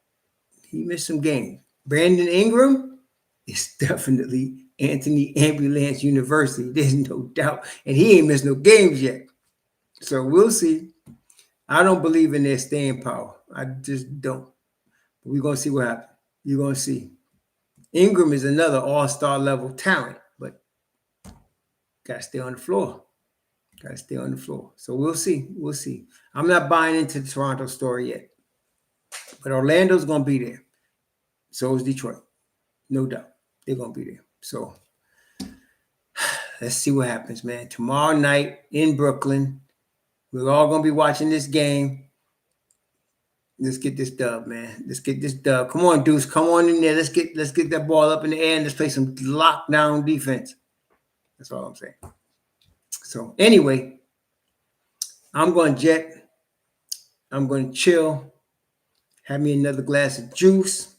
he missed some games. Brandon Ingram is definitely Anthony Ambulance University. There's no doubt. And he ain't missed no games yet. So we'll see. I don't believe in their staying power. I just don't. But we're going to see what happens. You're going to see. Ingram is another all-star level talent, but got to stay on the floor. Got to stay on the floor. So we'll see. We'll see. I'm not buying into the Toronto story yet. But Orlando's going to be there. So is Detroit. No doubt. They're going to be there. So let's see what happens, man. Tomorrow night in Brooklyn, we're all going to be watching this game. Let's get this dub, man. Let's get this dub. Come on, Deuce. Come on in there. Let's get that ball up in the air and let's play some lockdown defense. That's all I'm saying. So anyway, I'm going to jet. I'm going to chill. Have me another glass of juice.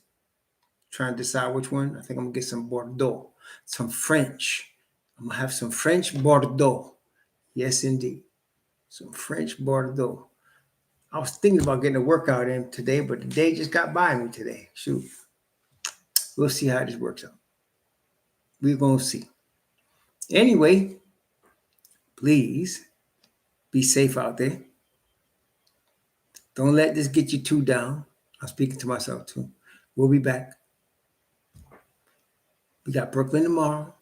Trying to decide which one. I think I'm going to get some Bordeaux. Some French. I'm going to have some French Bordeaux. Yes, indeed. Some French Bordeaux. I was thinking about getting a workout in today, but the day just got by me today. Shoot. We'll see how this works out. We're going to see. Anyway, please be safe out there. Don't let this get you too down. I'm speaking to myself too. We'll be back. We got Brooklyn tomorrow.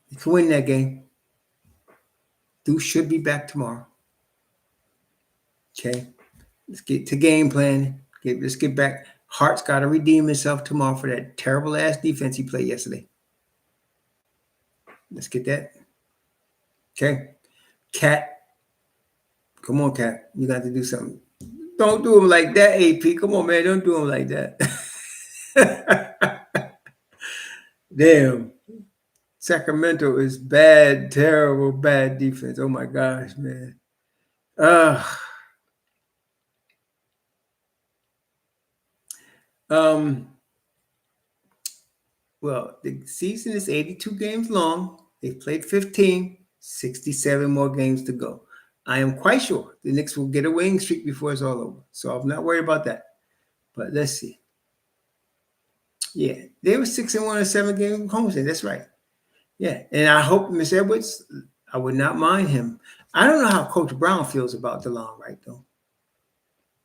You can win that game. Deuce should be back tomorrow. Okay. Let's get to game plan. Let's get back. Hart's got to redeem himself tomorrow for that terrible ass defense he played yesterday. Let's get that. Okay. Cat. Come on, Cat. You got to do something. Don't do him like that, AP. Come on, man. Don't do him like that. Damn. Sacramento is bad, terrible, bad defense. Oh, my gosh, man. Well, the season is 82 games long. They've played 15, 67 more games to go. I am quite sure the Knicks will get a winning streak before it's all over. So I'm not worried about that. But let's see. Yeah, they were 6-1 in 7 game homestand. That's right. Yeah, and I hope Miss Edwards, I would not mind him. I don't know how Coach Brown feels about DeLon Wright, though.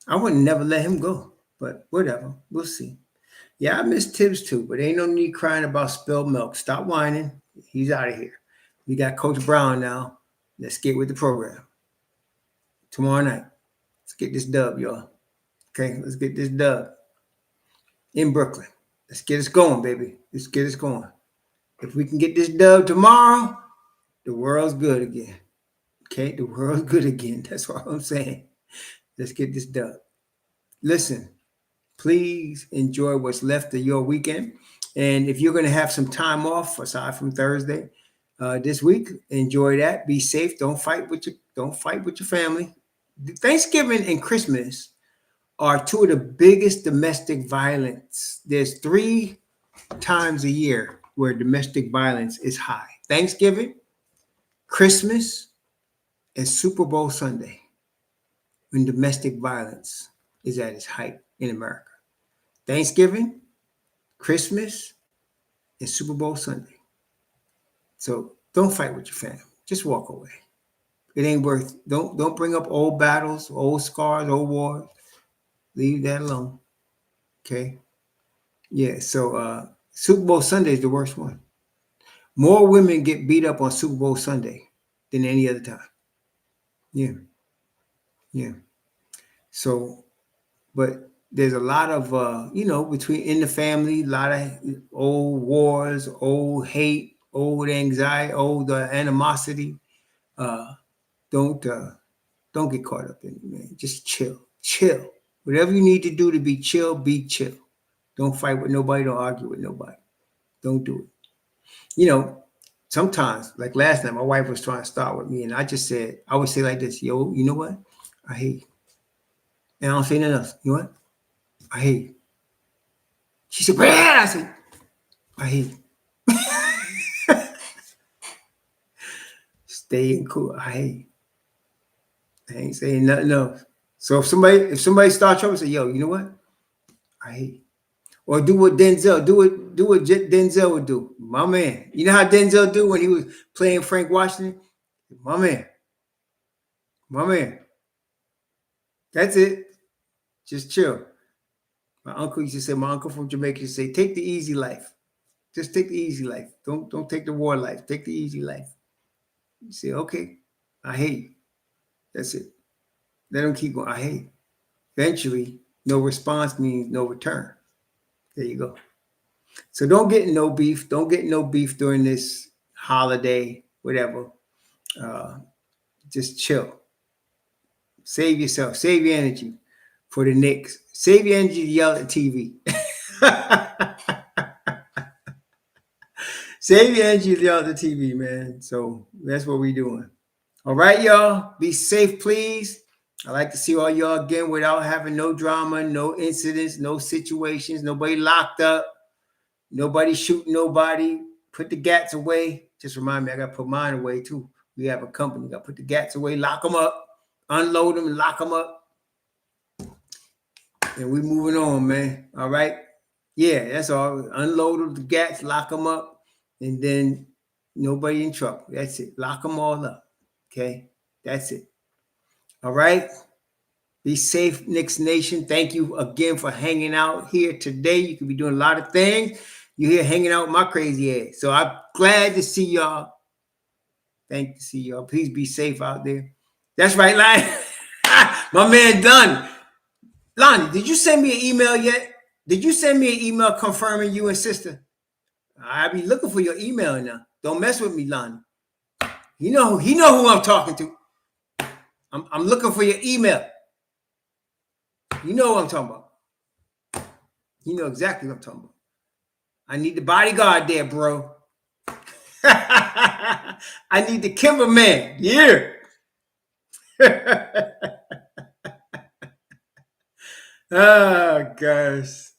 I would never let him go, but whatever. We'll see. Yeah, I miss Tibbs too, but ain't no need crying about spilled milk. Stop whining. He's out of here. We got Coach Brown now. Let's get with the program. Tomorrow night. Let's get this dub, y'all. Okay, let's get this dub in Brooklyn. Let's get us going, baby. Let's get us going. If we can get this dub tomorrow, the world's good again. Okay, the world's good again. That's what I'm saying. Let's get this dub. Listen, please enjoy what's left of your weekend. And if you're going to have some time off aside from Thursday this week, enjoy that. Be safe. Don't fight with your family. Thanksgiving and Christmas are two of the biggest domestic violence. There's 3 times a year where domestic violence is high. Thanksgiving, Christmas, and Super Bowl Sunday, when domestic violence is at its height in America. Thanksgiving, Christmas, and Super Bowl Sunday. So don't fight with your family. Just walk away. It ain't worth. Don't bring up old battles, old scars, old wars. Leave that alone. Okay. Yeah. So Super Bowl Sunday is the worst one. More women get beat up on Super Bowl Sunday than any other time. Yeah. Yeah. So, but there's a lot of between in the family, a lot of old wars, old hate, old anxiety, old animosity. Don't get caught up in it, man. Just chill. Whatever you need to do to be chill, be chill. Don't fight with nobody. Don't argue with nobody. Don't do it. Sometimes, like last night, my wife was trying to start with me, and I would say like this, yo, you know what? I hate you. And I don't say nothing else. You know what? I hate you. She said, "Brad," I said, I hate you. Stay in cool. I hate you. I ain't saying nothing else. So if somebody starts trouble, say, yo, you know what? I hate you. Or do what Denzel, do what Denzel would do. My man. You know how Denzel do when he was playing Frank Washington? My man. That's it. Just chill. My uncle used to say, my uncle from Jamaica used to say, take the easy life. Just take the easy life. Don't take the war life. Take the easy life. You say, okay, I hate you. That's it. Let them keep going. I hate you. Eventually, no response means no return. There you go. So don't get in no beef. Don't get in no beef during this holiday, whatever. Just chill. Save yourself. Save your energy for the Knicks. Save your energy to yell at TV. Save your energy to yell at the TV, man. So that's what we're doing. All right, y'all. Be safe, please. I like to see all y'all again without having no drama, no incidents, no situations, nobody locked up, nobody shooting nobody. Put the gats away. Just remind me, I got to put mine away too. We have a company. Got to put the gats away, lock them up, unload them, and lock them up. And we moving on, man. All right? Yeah, that's all. Unload the gats, lock them up, and then nobody in trouble. That's it. Lock them all up. Okay, that's it. All right. Be safe, Knicks Nation. Thank you again for hanging out here today. You could be doing a lot of things. You're here hanging out with my crazy ass. So I'm glad to see y'all. Thank you to see y'all. Please be safe out there. That's right, Lonnie. My man done. Lonnie, did you send me an email yet? Did you send me an email confirming you and sister? I'll be looking for your email now. Don't mess with me, Lonnie. He know who I'm talking to. I'm looking for your email. You know what I'm talking about. You know exactly what I'm talking about. I need the bodyguard there, bro. I need the Kimber man. Yeah. Oh, gosh.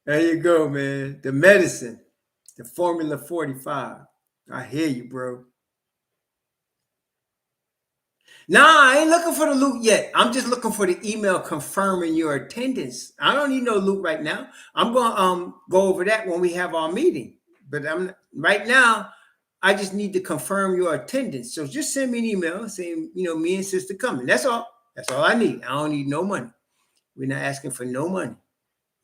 There you go, man. The medicine. The Formula 45. I hear you, bro. Nah, I ain't looking for the loot yet. I'm just looking for the email confirming your attendance. I don't need no loot right now. I'm gonna go over that when we have our meeting. But I'm right now, I just need to confirm your attendance. So just send me an email saying, me and sister coming. That's all. That's all I need. I don't need no money. We're not asking for no money.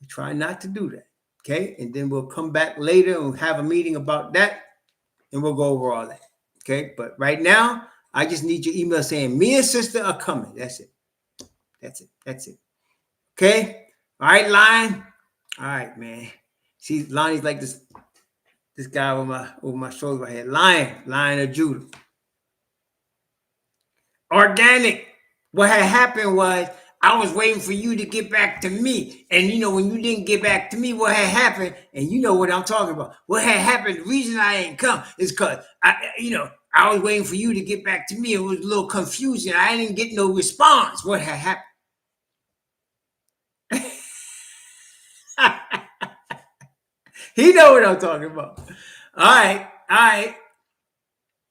We try not to do that. Okay. And then we'll come back later and have a meeting about that. And we'll go over all that. Okay. But right now, I just need your email saying me and sister are coming. That's it. That's it. That's it. Okay. All right, Lion. All right, man. See, Lonnie's like this guy over my shoulder right here. Lion of Judah. Organic. What had happened was I was waiting for you to get back to me. And when you didn't get back to me, what had happened, and you know what I'm talking about. What had happened, the reason I ain't come is because I was waiting for you to get back to me. It was a little confusing. I didn't get no response. What had happened? He know what I'm talking about. All right.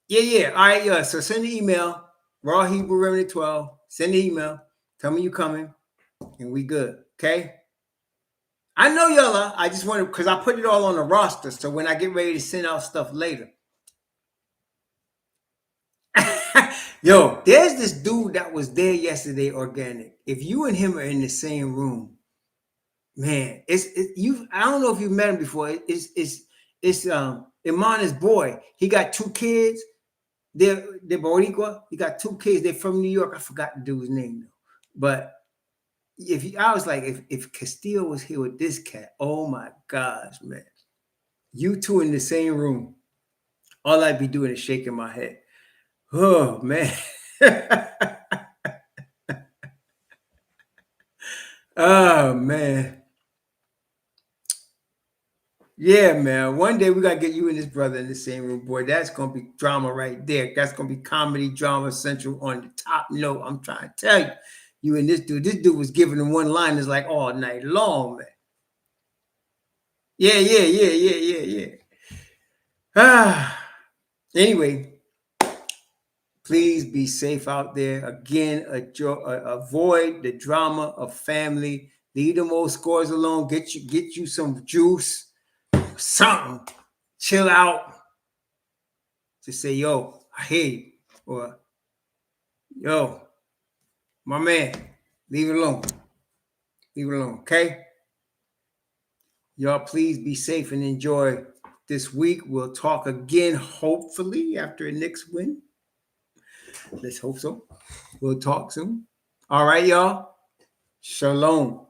Yeah. All right, yeah. So send the email, Raw Hebrew Remedy 12. Send the email. Tell me you coming, and we good. Okay? I know y'all are. I just want to, because I put it all on the roster, so when I get ready to send out stuff later. Yo, there's this dude that was there yesterday, Organic. If you and him are in the same room, man, I don't know if you've met him before. It's Iman's boy. He got 2 kids. They're Boricua. He got 2 kids. They're from New York. I forgot the dude's name though. But I was like, if Castillo was here with this cat, oh my gosh, man. You two in the same room. All I'd be doing is shaking my head. Oh man. Oh man. Yeah, man. One day we gotta get you and this brother in the same room, boy. That's gonna be drama right there. That's gonna be comedy drama central on the top note. I'm trying to tell you. You and this dude. This dude was giving them one-liners like all night long, man. Yeah. Anyway, please be safe out there. Again, avoid the drama of family. Leave them old scores alone. Get you some juice, something. Chill out. Just say, yo, I hear you. Or, yo, my man, leave it alone. Leave it alone, okay? Y'all, please be safe and enjoy this week. We'll talk again, hopefully, after a Knicks win. Let's hope so. We'll talk soon. All right, y'all. Shalom.